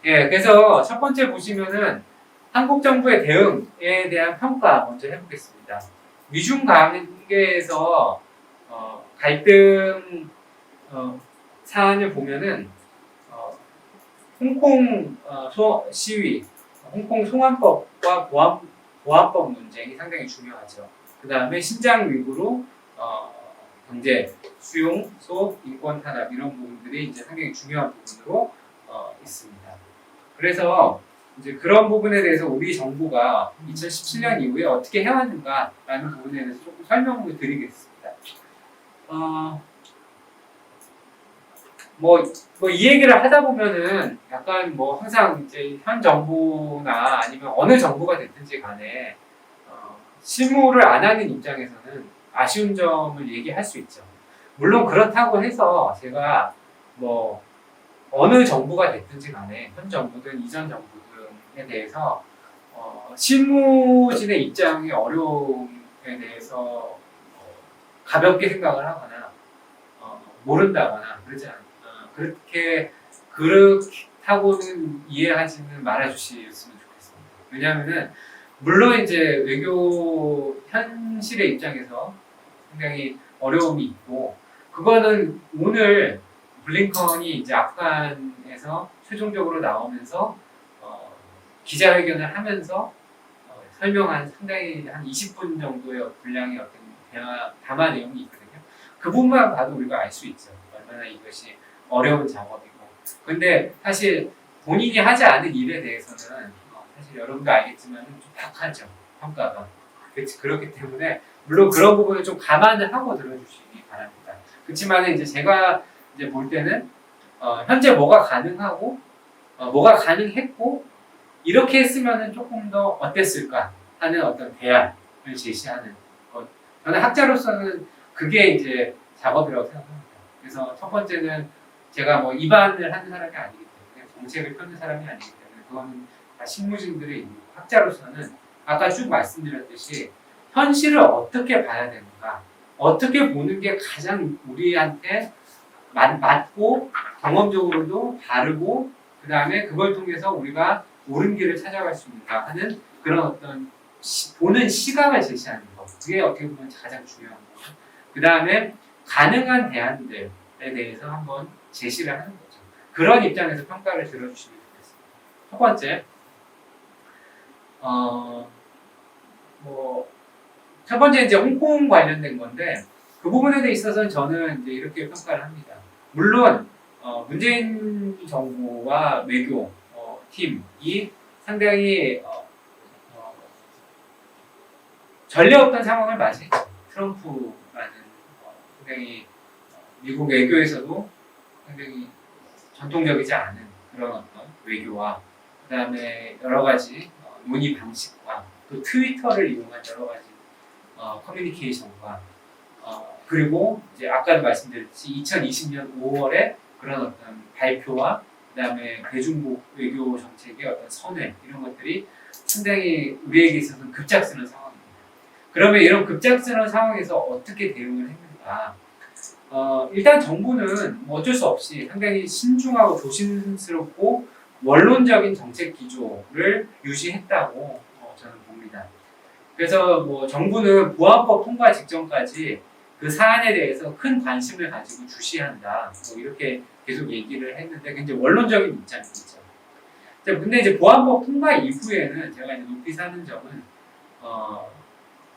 예, 그래서 첫 번째 보시면은 한국 정부의 대응에 대한 평가 먼저 해보겠습니다. 미중 관계에서 갈등 사안을 보면은 홍콩 시위, 홍콩 송환법과 보안법 문제가 상당히 중요하죠. 그 다음에 신장 위구르 경제, 수용, 소업, 인권 탄압 이런 부분들이 이제 상당히 중요한 부분으로 있습니다. 그래서 이제 그런 부분에 대해서 우리 정부가 2017년 이후에 어떻게 해왔는가라는 부분에 대해서 조금 설명을 드리겠습니다. 이 얘기를 하다 보면은 약간 뭐 항상 이제 현 정부나 아니면 어느 정부가 됐든지 간에 실무를 안 하는 입장에서는 아쉬운 점을 얘기할 수 있죠. 물론 그렇다고 해서 제가 뭐 어느 정부가 됐든지 간에 현 정부든 이전 정부든에 대해서 실무진의 입장의 어려움에 대해서 가볍게 생각을 하거나 모른다거나 그러지 않아요. 그렇다고는 이해하지는 말아주셨으면 좋겠습니다. 왜냐하면은 물론 이제 외교 현실의 입장에서 굉장히 어려움이 있고 그거는 오늘 블링컨이 이제 아프간에서 최종적으로 나오면서 기자회견을 하면서 설명한 상당히 한 20분 정도의 분량의 어떤 담화 내용이 있거든요. 그 부분만 봐도 우리가 알 수 있죠. 얼마나 이것이 어려운 작업이고. 근데 사실 본인이 하지 않은 일에 대해서는 사실 여러분도 알겠지만 좀 박하죠. 평가가. 그렇기 때문에 물론 그런 부분을 좀 감안을 하고 들어주시기 바랍니다. 그렇지만 이제 제가 이제 볼 때는 현재 뭐가 가능하고 뭐가 가능했고 이렇게 했으면은 조금 더 어땠을까 하는 어떤 대안을 제시하는 것. 저는 학자로서는 그게 이제 작업이라고 생각합니다. 그래서 첫 번째는 제가 뭐 입안을 하는 사람이 아니기 때문에 정책을 펴는 사람이 아니기 때문에 그거는 다 실무진들의 일이고 학자로서는 아까 쭉 말씀드렸듯이 현실을 어떻게 봐야 되는가 어떻게 보는 게 가장 우리한테 맞고 경험적으로도 다르고 그 다음에 그걸 통해서 우리가 옳은 길을 찾아갈 수 있는가 하는 그런 어떤 보는 시각을 제시하는 것 그게 어떻게 보면 가장 중요한 거죠. 그 다음에 가능한 대안들에 대해서 한번 제시를 하는 거죠. 그런 입장에서 평가를 들어주시면 좋겠습니다. 첫 번째, 첫 번째 이제 홍콩 관련된 건데 그 부분에 있어서는 저는 이제 이렇게 평가를 합니다. 물론 문재인 정부와 외교 팀이 상당히 전례 없던 상황을 맞이했죠. 트럼프라는 굉장히 미국 외교에서도 굉장히 전통적이지 않은 그런 어떤 외교와 그 다음에 여러 가지 논의 방식과 또 트위터를 이용한 여러 가지 커뮤니케이션과 그리고 이제 아까도 말씀드렸듯이 2020년 5월에 그런 어떤 발표와 그 다음에 대중국 외교 정책의 어떤 선회 이런 것들이 상당히 우리에게 있어서는 급작스러운 상황입니다. 그러면 이런 급작스러운 상황에서 어떻게 대응을 했는가? 일단 정부는 뭐 어쩔 수 없이 상당히 신중하고 조심스럽고 원론적인 정책 기조를 유지했다고 저는 봅니다. 그래서 뭐 정부는 보안법 통과 직전까지 그 사안에 대해서 큰 관심을 가지고 주시한다. 뭐 이렇게 계속 얘기를 했는데 굉장히 원론적인 입장이죠. 근데 이제 보안법 통과 이후에는 제가 이제 높이 사는 점은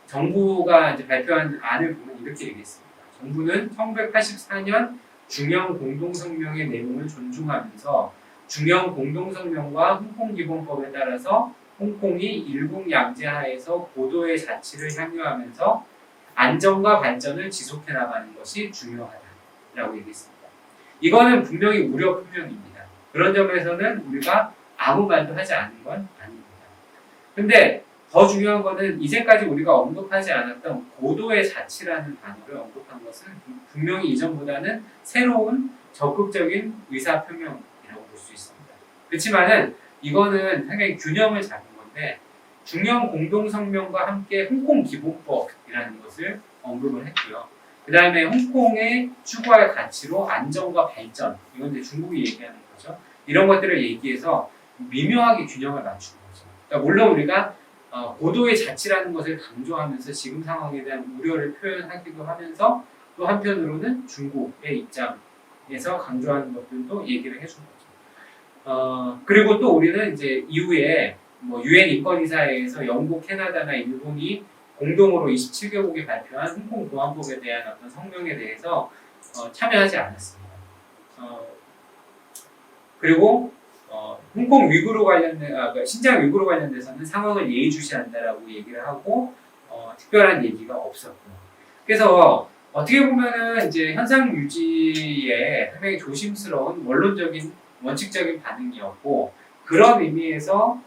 정부가 이제 발표한 안을 보면 이렇게 얘기했습니다. 정부는 1984년 중형 공동성명의 내용을 존중하면서 중형 공동성명과 홍콩기본법에 따라서 홍콩이 일국양제하에서 고도의 자치를 향유하면서 안정과 발전을 지속해 나가는 것이 중요하다라고 얘기했습니다. 이거는 분명히 우려 표명입니다. 그런 점에서는 우리가 아무 말도 하지 않은 건 아닙니다. 근데 더 중요한 것은 이제까지 우리가 언급하지 않았던 고도의 자치라는 단어를 언급한 것은 분명히 이전보다는 새로운 적극적인 의사표명이라고 볼 수 있습니다. 그렇지만은 이거는 상당히 균형을 잡은 건데 중형 공동성명과 함께 홍콩 기본법이라는 것을 언급을 했고요. 그 다음에 홍콩의 추구할 가치로 안정과 발전, 이건 이제 중국이 얘기하는 거죠. 이런 것들을 얘기해서 미묘하게 균형을 맞추는 거죠. 그러니까 물론 우리가 고도의 자치라는 것을 강조하면서 지금 상황에 대한 우려를 표현하기도 하면서 또 한편으로는 중국의 입장에서 강조하는 것들도 얘기를 해준 거죠. 그리고 또 우리는 이제 이후에 뭐 유엔 인권이사회에서 영국, 캐나다나 일본이 공동으로 27개국이 발표한 홍콩 보안법에 대한 어떤 성명에 대해서 참여하지 않았습니다. 그리고 홍콩 위구르 관련된 그러니까 신장 위구르 관련돼서는 상황을 예의주시한다라고 얘기를 하고 특별한 얘기가 없었고 그래서 어떻게 보면은 이제 현상 유지에 상당히 조심스러운 원론적인 원칙적인 반응이었고 그런 의미에서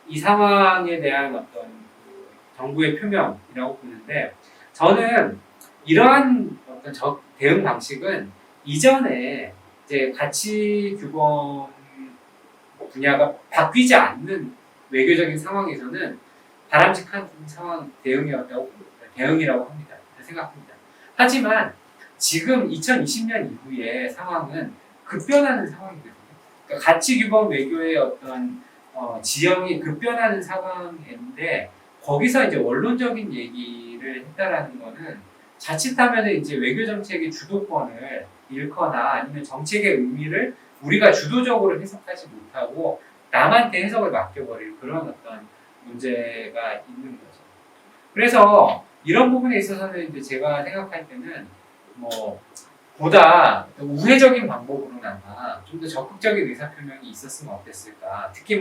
이 상황에 대한 어떤 정부의 표명이라고 보는데 저는 이러한 어떤 대응 방식은 이전에 이제 가치 규범 분야가 바뀌지 않는 외교적인 상황에서는 바람직한 대응이라고 합니다. 생각합니다. 하지만 지금 2020년 이후의 상황은 급변하는 상황이거든요. 그러니까 가치 규범 외교의 어떤 지형이 급변하는 상황인데 거기서 이제 원론적인 얘기를 했다라는 거는 자칫하면 이제 외교 정책의 주도권을 잃거나 아니면 정책의 의미를 우리가 주도적으로 해석하지 못하고 남한테 해석을 맡겨버릴 그런 어떤 문제가 있는 거죠. 그래서 이런 부분에 있어서는 이제 제가 생각할 때는 보다 우회적인 방법으로나마 좀 더 적극적인 의사표명이 있었으면 어땠을까. 특히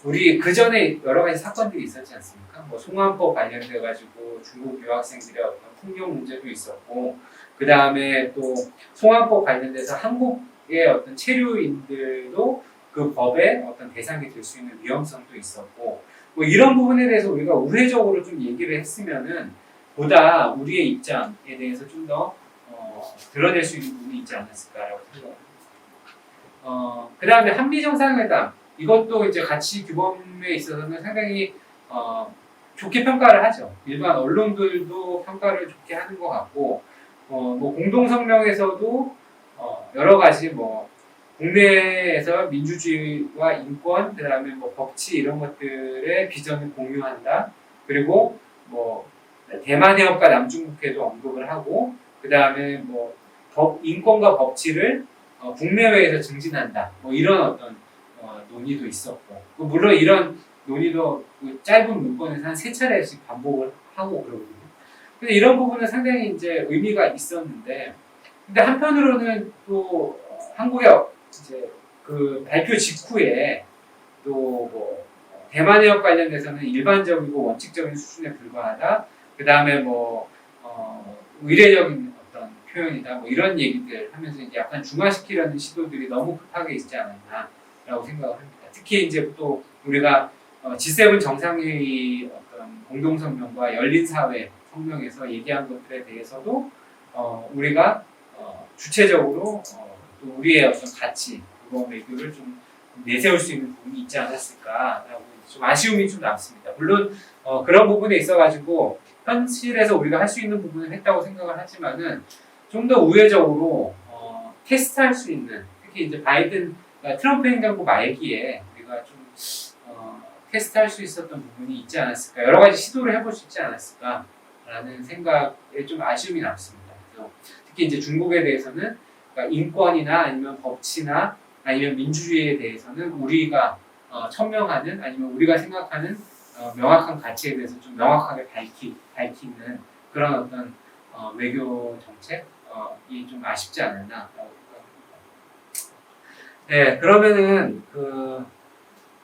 우리 그 전에 여러 가지 사건들이 있었지 않습니까? 송환법 관련돼 가지고 중국 유학생들의 어떤 풍경 문제도 있었고, 그 다음에 또 송환법 관련돼서 한국의 어떤 체류인들도 그 법의 어떤 대상이 될 수 있는 위험성도 있었고, 이런 부분에 대해서 우리가 우회적으로 좀 얘기를 했으면은 보다 우리의 입장에 대해서 좀 더 드러낼 수 있는 부분이 있지 않았을까라고 생각합니다. 그 다음에 한미 정상회담 이것도 이제 가치 규범에 있어서는 상당히 좋게 평가를 하죠. 일반 언론들도 평가를 좋게 하는 것 같고, 공동성명에서도 여러 가지 국내에서 민주주의와 인권, 그 다음에 법치 이런 것들의 비전을 공유한다. 그리고 대만 해협과 남중국해도 언급을 하고, 그 다음에 인권과 법치를 국내외에서 증진한다. 이런 어떤 논의도 있었고, 물론 이런 논의도 짧은 문건에서 한 3차례씩 반복을 하고 그러거든요. 근데 이런 부분은 상당히 이제 의미가 있었는데, 근데 한편으로는 또 한국의 이제 그 발표 직후에 또 뭐 대만 해역 관련돼서는 일반적이고 원칙적인 수준에 불과하다. 그 다음에 뭐 의례적인 어떤 표현이다. 뭐 이런 얘기들 하면서 이제 약간 중화시키려는 시도들이 너무 급하게 있지 않았나라고 생각을 합니다. 특히 이제 또 우리가 G7 정상회의 어떤 공동성명과 열린 사회 성명에서 얘기한 것들에 대해서도 우리가 주체적으로 또 우리의 어떤 가치, 그거 외교를 좀 내세울 수 있는 부분이 있지 않았을까라고 좀 아쉬움이 좀 남습니다. 물론 그런 부분에 있어가지고 현실에서 우리가 할 수 있는 부분을 했다고 생각을 하지만은 좀 더 우회적으로 테스트할 수 있는, 특히 이제 바이든 트럼프 행정부 말기에 우리가 좀 테스트할 수 있었던 부분이 있지 않았을까, 여러 가지 시도를 해볼 수 있지 않았을까라는 생각에 좀 아쉬움이 남습니다. 그래서 특히 이제 중국에 대해서는 그러니까 인권이나 아니면 법치나 아니면 민주주의에 대해서는 우리가 천명하는 아니면 우리가 생각하는 명확한 가치에 대해서 좀 명확하게 밝히는 그런 어떤 외교 정책이 좀 아쉽지 않았나라고 생각합니다. 네, 그러면은 그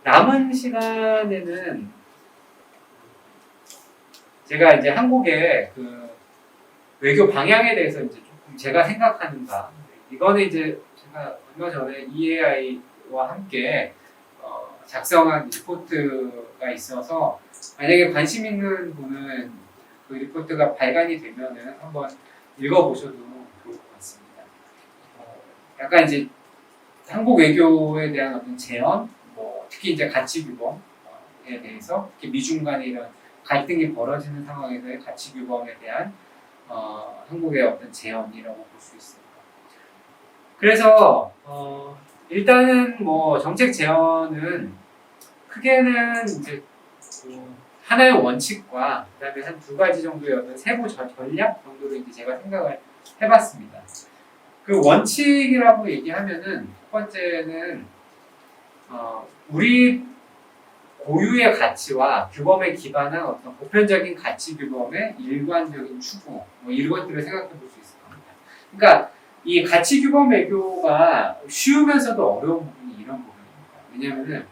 남은 시간에는 제가 이제 한국의 그 외교 방향에 대해서 이제 조금 제가 생각하는 바, 이거는 이제 제가 얼마 전에 EAI와 함께 작성한 리포트가 있어서 만약에 관심 있는 분은 그 리포트가 발간이 되면은 한번 읽어보셔도 좋을 것 같습니다. 약간 이제 한국 외교에 대한 어떤 재현, 뭐 특히 이제 가치 규범에 대해서, 특히 미중 간의 이런 갈등이 벌어지는 상황에서의 가치 규범에 대한 한국의 어떤 재현이라고 볼 수 있습니다. 그래서 일단은 뭐 정책 재현은 크게는 이제 하나의 원칙과 그다음에 한 두 가지 정도의 어떤 세부 전략 정도로 이제 제가 생각을 해봤습니다. 그 원칙이라고 얘기하면은 첫 번째는 우리 고유의 가치와 규범에 기반한 어떤 보편적인 가치 규범의 일관적인 추구, 뭐 이런 것들을 생각해 볼 수 있을 겁니다. 그러니까 이 가치 규범 외교가 쉬우면서도 어려운 부분이 이런 부분입니다. 왜냐하면은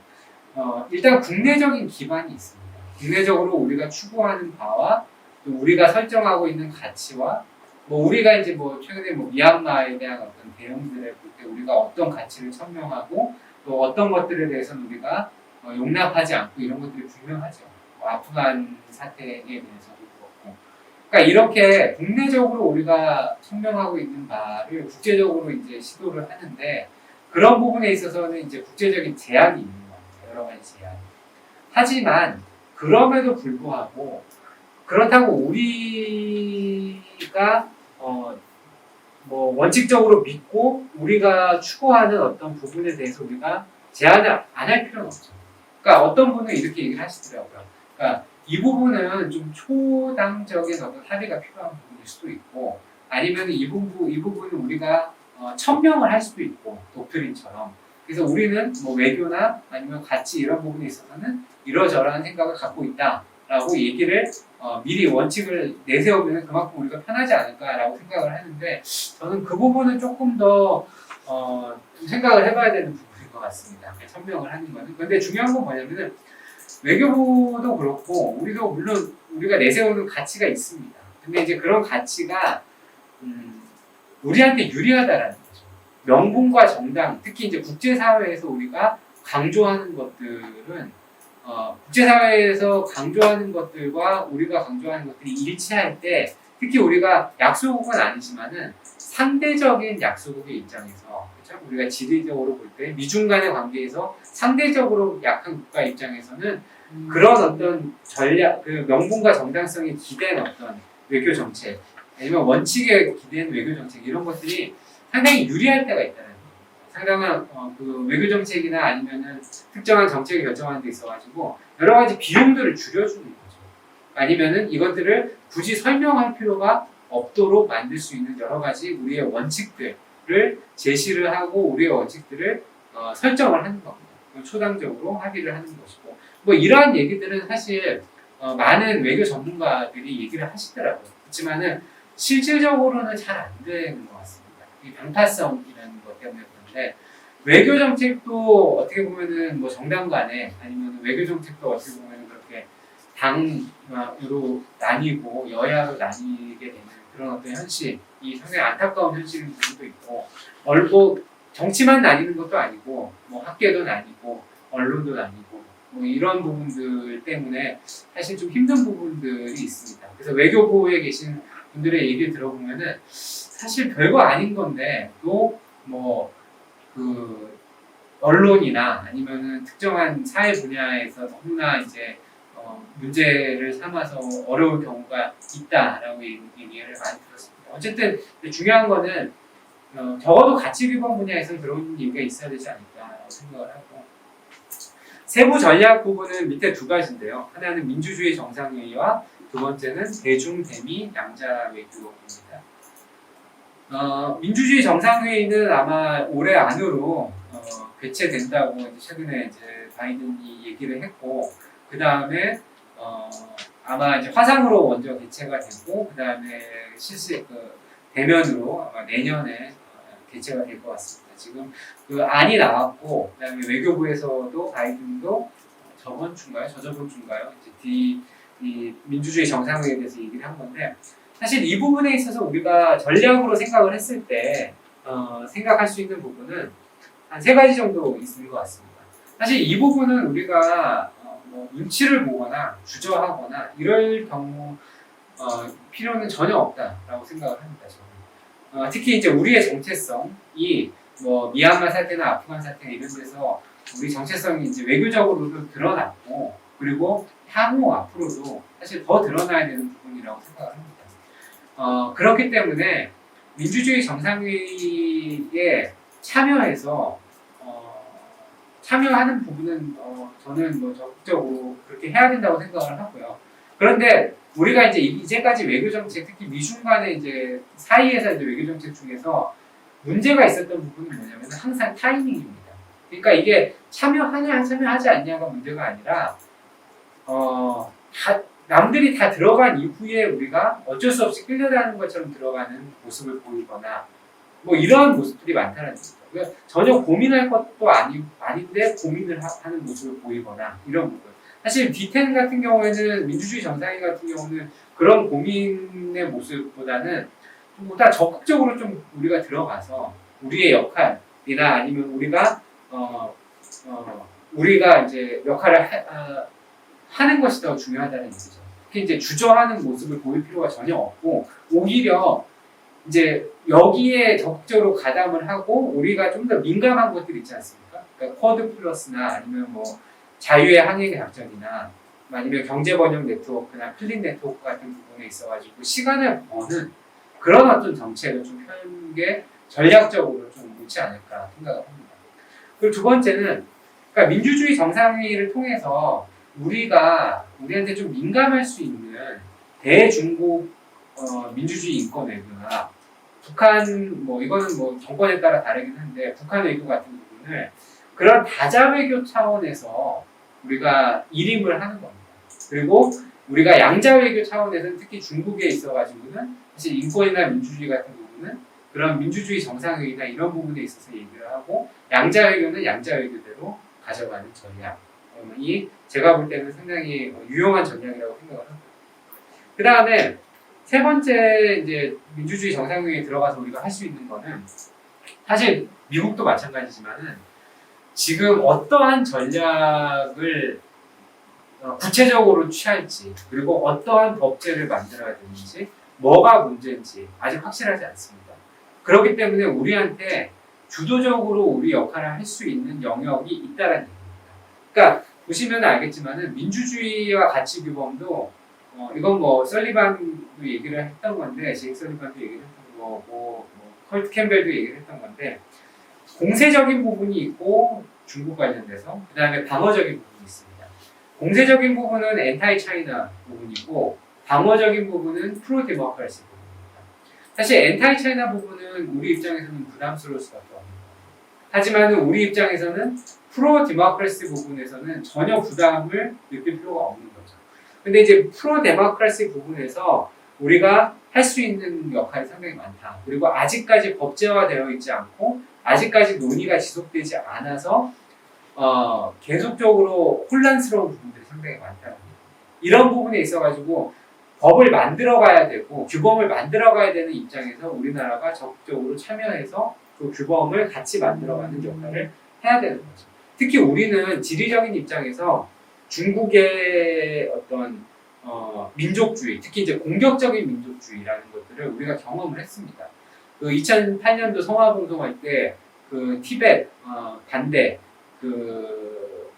일단 국내적인 기반이 있습니다. 국내적으로 우리가 추구하는 바와 또 우리가 설정하고 있는 가치와 뭐 우리가 이제 뭐 최근에 뭐 미얀마에 대한 어떤 대응들을 볼 때 우리가 어떤 가치를 천명하고 또 어떤 것들에 대해서는 우리가 용납하지 않고 이런 것들이 분명하죠. 뭐 아프간 사태에 대해서도 그렇고. 그러니까 이렇게 국내적으로 우리가 천명하고 있는 바를 국제적으로 이제 시도를 하는데 그런 부분에 있어서는 이제 국제적인 제한이 있는 겁니다. 여러 가지 제한. 하지만 그럼에도 불구하고 그렇다고 우리가 뭐 원칙적으로 믿고 우리가 추구하는 어떤 부분에 대해서 우리가 제한을 안 할 필요는 없죠. 그러니까 어떤 분은 이렇게 얘기를 하시더라고요. 그러니까 이 부분은 좀 초당적인 어떤 합의가 필요한 부분일 수도 있고, 아니면 이 부분은 우리가 천명을 할 수도 있고, 독트린처럼. 그래서 우리는 뭐 외교나 아니면 가치 이런 부분에 있어서는 이러저러한 생각을 갖고 있다라고 얘기를 미리 원칙을 내세우면 그만큼 우리가 편하지 않을까라고 생각을 하는데, 저는 그 부분은 조금 더 좀 생각을 해봐야 되는 부분인 것 같습니다. 천명을 하는 거는. 근데 중요한 건 뭐냐면은 외교부도 그렇고 우리도 물론 우리가 내세우는 가치가 있습니다. 근데 이제 그런 가치가 우리한테 유리하다라는 거죠. 명분과 정당, 특히 이제 국제사회에서 우리가 강조하는 것들은 국제사회에서 강조하는 것들과 우리가 강조하는 것들이 일치할 때, 특히 우리가 약소국은 아니지만은 상대적인 약소국의 입장에서, 그렇죠? 우리가 지리적으로 볼 때 미중 간의 관계에서 상대적으로 약한 국가 입장에서는 그런 어떤 전략, 그 명분과 정당성이 기댄 어떤 외교 정책, 아니면 원칙에 기댄 외교 정책, 이런 것들이 상당히 유리할 때가 있다는 거예요. 상당한 그 외교 정책이나 아니면은 특정한 정책을 결정하는 데 있어가지고 여러 가지 비용들을 줄여주는 거죠. 아니면은 이것들을 굳이 설명할 필요가 없도록 만들 수 있는 여러 가지 우리의 원칙들을 제시를 하고 우리의 원칙들을 설정을 하는 겁니다. 초당적으로 합의를 하는 것이고, 뭐 이러한 얘기들은 사실 많은 외교 전문가들이 얘기를 하시더라고요. 그렇지만은 실질적으로는 잘 안 되는 것 같습니다. 이 방파성이라는 것 때문에 그런데 외교 정책도 어떻게 보면은 뭐 정당 간에 아니면 외교 정책도 어떻게 보면은 그렇게 당으로 나뉘고 여야로 나뉘게 되는 그런 어떤 현실, 이 상당히 안타까운 현실인 부분도 있고, 뭐 정치만 나뉘는 것도 아니고, 뭐 학계도 나뉘고, 언론도 나뉘고, 뭐 이런 부분들 때문에 사실 좀 힘든 부분들이 있습니다. 그래서 외교부에 계신 분들의 얘기를 들어보면은 사실 별거 아닌 건데 또 뭐 그 언론이나 아니면은 특정한 사회 분야에서 너무나 이제 문제를 삼아서 어려울 경우가 있다라고 얘기를 많이 들었습니다. 어쨌든 중요한 거는 적어도 가치 규범 분야에서는 그런 얘기가 있어야 되지 않을까라고 생각을 하고, 세부 전략 부분은 밑에 두 가지인데요. 하나는 민주주의 정상회의와 두 번째는 대중, 대미, 양자 외교입니다. 민주주의 정상회의는 아마 올해 안으로 개최된다고 이제 최근에 이제 바이든이 얘기를 했고, 그 다음에 아마 이제 화상으로 먼저 개최가 되고, 그 다음에 대면으로 아마 내년에 개최가 될 것 같습니다. 지금 그 안이 나왔고, 그 다음에 외교부에서도 바이든도 저번 주인가요? 저저번 주인가요? 이제 이 민주주의 정상회의에 대해서 얘기를 한 건데, 사실 이 부분에 있어서 우리가 전략으로 생각을 했을 때 생각할 수 있는 부분은 한 세 가지 정도 있는 것 같습니다. 사실 이 부분은 우리가 뭐 눈치를 보거나 주저하거나 이럴 경우 필요는 전혀 없다라고 생각을 합니다. 저는. 특히 이제 우리의 정체성이 뭐 미얀마 사태나 아프간 사태 이런 데서 우리 정체성이 이제 외교적으로도 드러났고, 그리고 향후 앞으로도 사실 더 드러나야 되는 부분이라고 생각을 합니다. 그렇기 때문에 민주주의 정상회의에 참여하는 부분은 저는 뭐 적극적으로 그렇게 해야 된다고 생각을 하고요. 그런데 우리가 이제 이제까지 외교 정책, 특히 미중 간의 이제 사이에서 이제 외교 정책 중에서 문제가 있었던 부분은 뭐냐면 항상 타이밍입니다. 그러니까 이게 참여하냐 참여하지 않냐가 문제가 아니라 남들이 다 들어간 이후에 우리가 어쩔 수 없이 끌려다니는 것처럼 들어가는 모습을 보이거나 뭐 이러한 모습들이 많다는 거죠. 그러니까 전혀 고민할 것도 아닌데 고민을 하는 모습을 보이거나 이런 부분. 사실 D10 같은 경우에는 민주주의 정상회의 같은 경우는 그런 고민의 모습보다는 보다 적극적으로 좀 우리가 들어가서 우리의 역할이나 아니면 우리가 이제 역할을 하는 것이 더 중요하다는 얘기죠. 특히 이제 주저하는 모습을 보일 필요가 전혀 없고, 오히려 이제 여기에 적극적으로 가담을 하고 우리가 좀 더 민감한 것들 있지 않습니까? 그러니까 쿼드 플러스나 아니면 뭐 자유의 항해 작전이나 아니면 경제 번영 네트워크나 플린 네트워크 같은 부분에 있어가지고 시간을 버는 그런 어떤 정책을 좀 펴는 게 전략적으로 좀 옳지 않을까 생각을 합니다. 그리고 두 번째는 그러니까 민주주의 정상회의를 통해서 우리한테 좀 민감할 수 있는 대중국 민주주의 인권 외교나 북한 뭐 이거는 뭐 정권에 따라 다르긴 한데 북한 외교 같은 부분을 그런 다자 외교 차원에서 우리가 일임을 하는 겁니다. 그리고 우리가 양자 외교 차원에서는 특히 중국에 있어가지고는 사실 인권이나 민주주의 같은 부분은 그런 민주주의 정상회의나 이런 부분에 있어서 얘기를 하고, 양자 외교는 양자 외교대로 가져가는 전략. 이 제가 볼 때는 상당히 유용한 전략이라고 생각을 합니다. 그 다음에 세 번째 이제 민주주의 정상회의에 들어가서 우리가 할 수 있는 거는 사실 미국도 마찬가지지만은 지금 어떠한 전략을 구체적으로 취할지, 그리고 어떠한 법제를 만들어야 되는지, 뭐가 문제인지 아직 확실하지 않습니다. 그렇기 때문에 우리한테 주도적으로 우리 역할을 할 수 있는 영역이 있다는 얘기입니다. 그러니까 보시면 알겠지만은 민주주의와 가치 규범도 이건 뭐 설리반도 얘기를 했던 건데, 제익 설리반도 얘기를 했던 거고, 컬트 캠벨도 얘기를 했던 건데, 공세적인 부분이 있고 중국 관련돼서 그 다음에 방어적인 부분이 있습니다. 공세적인 부분은 엔타이 차이나 부분이고 방어적인 부분은 프로 데모크라시 부분입니다. 사실 엔타이 차이나 부분은 우리 입장에서는 부담스러울 수밖에 없는 거예요. 하지만 우리 입장에서는 프로 데모크라시 부분에서는 전혀 부담을 느낄 필요가 없는 거죠. 근데 이제 프로 데모크라시 부분에서 우리가 할 수 있는 역할이 상당히 많다. 그리고 아직까지 법제화되어 있지 않고 아직까지 논의가 지속되지 않아서 계속적으로 혼란스러운 부분들이 상당히 많다. 이런 부분에 있어가지고 법을 만들어 가야 되고 규범을 만들어 가야 되는 입장에서 우리나라가 적극적으로 참여해서 그 규범을 같이 만들어가는 역할을 해야 되는 거죠. 특히 우리는 지리적인 입장에서 중국의 어떤 민족주의, 특히 이제 공격적인 민족주의라는 것들을 우리가 경험을 했습니다. 그 2008년도 성화봉송할 때 그 티벳 반대 그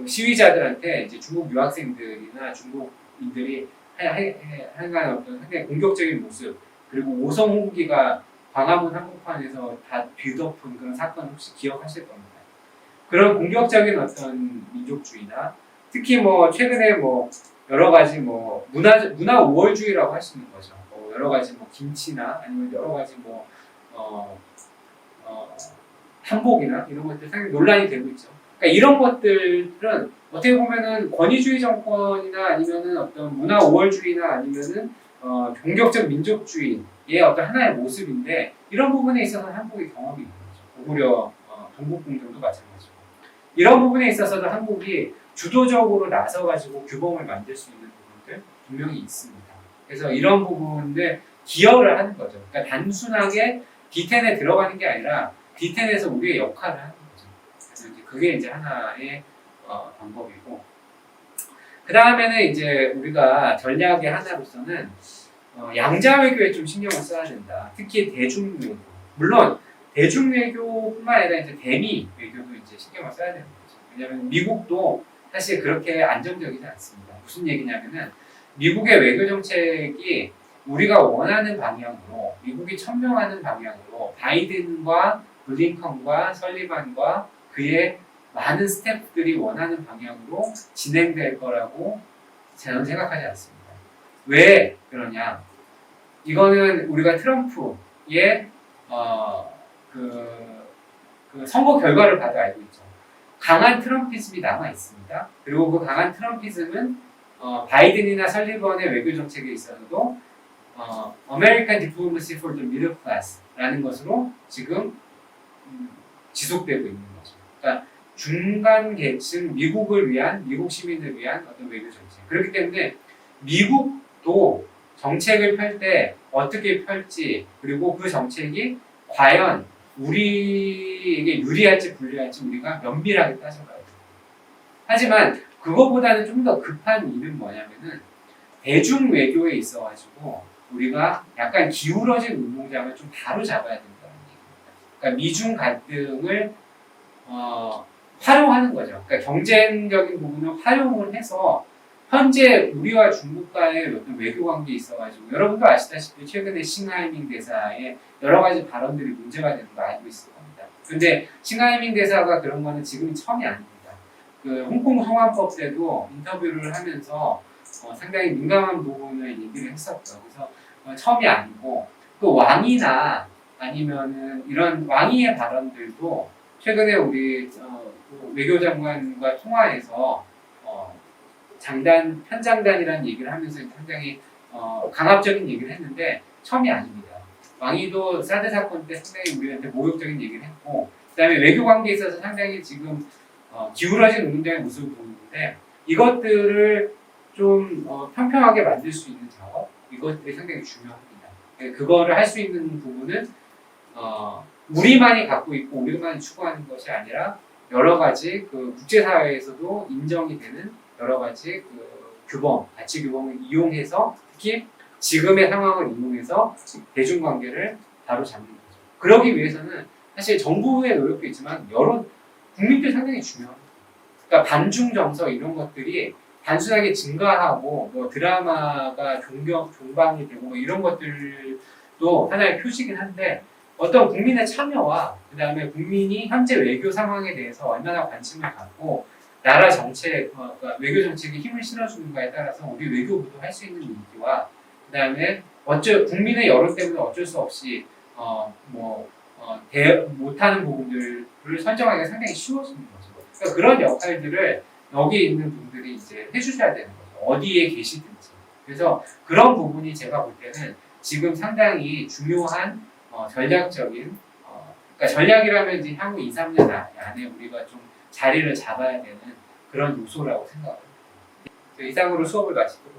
시위자들한테 이제 중국 유학생들이나 중국인들이 하여간 어떤 상당히 공격적인 모습, 그리고 오성 홍기가 광화문 한복판에서 다 뒤덮은 그런 사건 혹시 기억하실 겁니다. 그런 공격적인 어떤 민족주의나 특히 뭐 최근에 뭐 여러 가지 뭐 문화 우월주의라고 할 수 있는 거죠. 뭐 여러 가지 뭐 김치나 아니면 여러 가지 뭐 한복이나 이런 것들 상당히 논란이 되고 있죠. 그러니까 이런 것들은 어떻게 보면은 권위주의 정권이나 아니면은 어떤 문화 우월주의나 아니면은 공격적 민족주의의 어떤 하나의 모습인데 이런 부분에 있어서는 한국의 경험이 있는 거죠. 고구려 동국공정도 마찬가지고 이런 부분에 있어서도 한국이 주도적으로 나서가지고 규범을 만들 수 있는 부분들 분명히 있습니다. 그래서 이런 부분들 기여를 하는 거죠. 그러니까 단순하게 D10에 들어가는 게 아니라 D10에서 우리의 역할을 하는 거죠. 그래서 이제 그게 이제 하나의 방법이고 그 다음에는 이제 우리가 전략의 하나로서는 양자 외교에 좀 신경을 써야 된다. 특히 대중 외교. 물론 대중 외교뿐만 아니라 이제 대미 외교도 이제 신경을 써야 되는 거죠. 왜냐하면 미국도 사실 그렇게 안정적이지 않습니다. 무슨 얘기냐면은 미국의 외교 정책이 우리가 원하는 방향으로, 미국이 천명하는 방향으로 바이든과 블링컨과 설리반과 그의 많은 스태프들이 원하는 방향으로 진행될 거라고 저는 생각하지 않습니다. 왜 그러냐? 이거는 우리가 트럼프의 그 선거 결과를 봐도 알고 있죠. 강한 트럼피즘이 남아 있습니다. 그리고 그 강한 트럼피즘은 바이든이나 설리번의 외교 정책에 있어서도 American Diplomacy for the Middle Class라는 것으로 지금 지속되고 있는 거죠. 그러니까 중간 계층, 미국을 위한, 미국 시민을 위한 어떤 외교 정책. 그렇기 때문에 미국도 정책을 펼 때 어떻게 펼지, 그리고 그 정책이 과연 우리에게 유리할지 불리할지 우리가 면밀하게 따져봐야 돼요. 하지만 그거보다는 좀 더 급한 일은 뭐냐면은 대중 외교에 있어가지고 우리가 약간 기울어진 운동장을 좀 바로 잡아야 된다는 얘기입니다. 그러니까 미중 갈등을 활용하는 거죠. 그러니까 경쟁적인 부분을 활용을 해서 현재 우리와 중국과의 어떤 외교 관계에 있어가지고 여러분도 아시다시피 최근에 싱하이밍 대사의 여러 가지 발언들이 문제가 되는 거 알고 있을 겁니다. 근데 싱하이밍 대사가 그런 거는 지금이 처음이 아닙니다. 그 홍콩 송환법 때도 인터뷰를 하면서 상당히 민감한 부분을 얘기를 했었죠. 그래서 처음이 아니고 그 왕이나 아니면은 이런 왕위의 발언들도 최근에 우리 외교장관과 통화해서 편장단이라는 얘기를 하면서 상당히 강압적인 얘기를 했는데 처음이 아닙니다. 왕이도 사드 사건 때 상당히 우리한테 모욕적인 얘기를 했고 그다음에 외교 관계에 있어서 상당히 지금 기울어진 운동장의 모습을 보이는데 이것들을 좀 평평하게 만들 수 있는 작업 이것들이 상당히 중요합니다. 그거를 할 수 있는 부분은 우리만이 갖고 있고 우리만이 추구하는 것이 아니라 여러 가지 그 국제사회에서도 인정이 되는 여러 가지 그 규범, 가치 규범을 이용해서 특히 지금의 상황을 이용해서 대중관계를 바로 잡는 거죠. 그러기 위해서는 사실 정부의 노력도 있지만 여러 국민들 상당히 중요합니다. 그러니까 반중 정서 이런 것들이 단순하게 증가하고 뭐 드라마가 종방이 되고 뭐 이런 것들도 하나의 표시긴 한데 어떤 국민의 참여와 그 다음에 국민이 현재 외교 상황에 대해서 얼마나 관심을 갖고 나라 정책, 그러니까 외교 정책에 힘을 실어주는가에 따라서 우리 외교부도 할 수 있는 일기와 그 다음에 국민의 여론 때문에 어쩔 수 없이 못하는 부분들을 설정하기가 상당히 쉬워지는 거죠. 그러니까 그런 역할들을 여기 있는 분들이 이제 해주셔야 되는 거죠. 어디에 계시든지. 그래서 그런 부분이 제가 볼 때는 지금 상당히 중요한 전략적인 그러니까 전략이라면 이제 향후 2, 3년 안에 우리가 좀 자리를 잡아야 되는 그런 요소라고 생각합니다. 이상으로 수업을 마치도록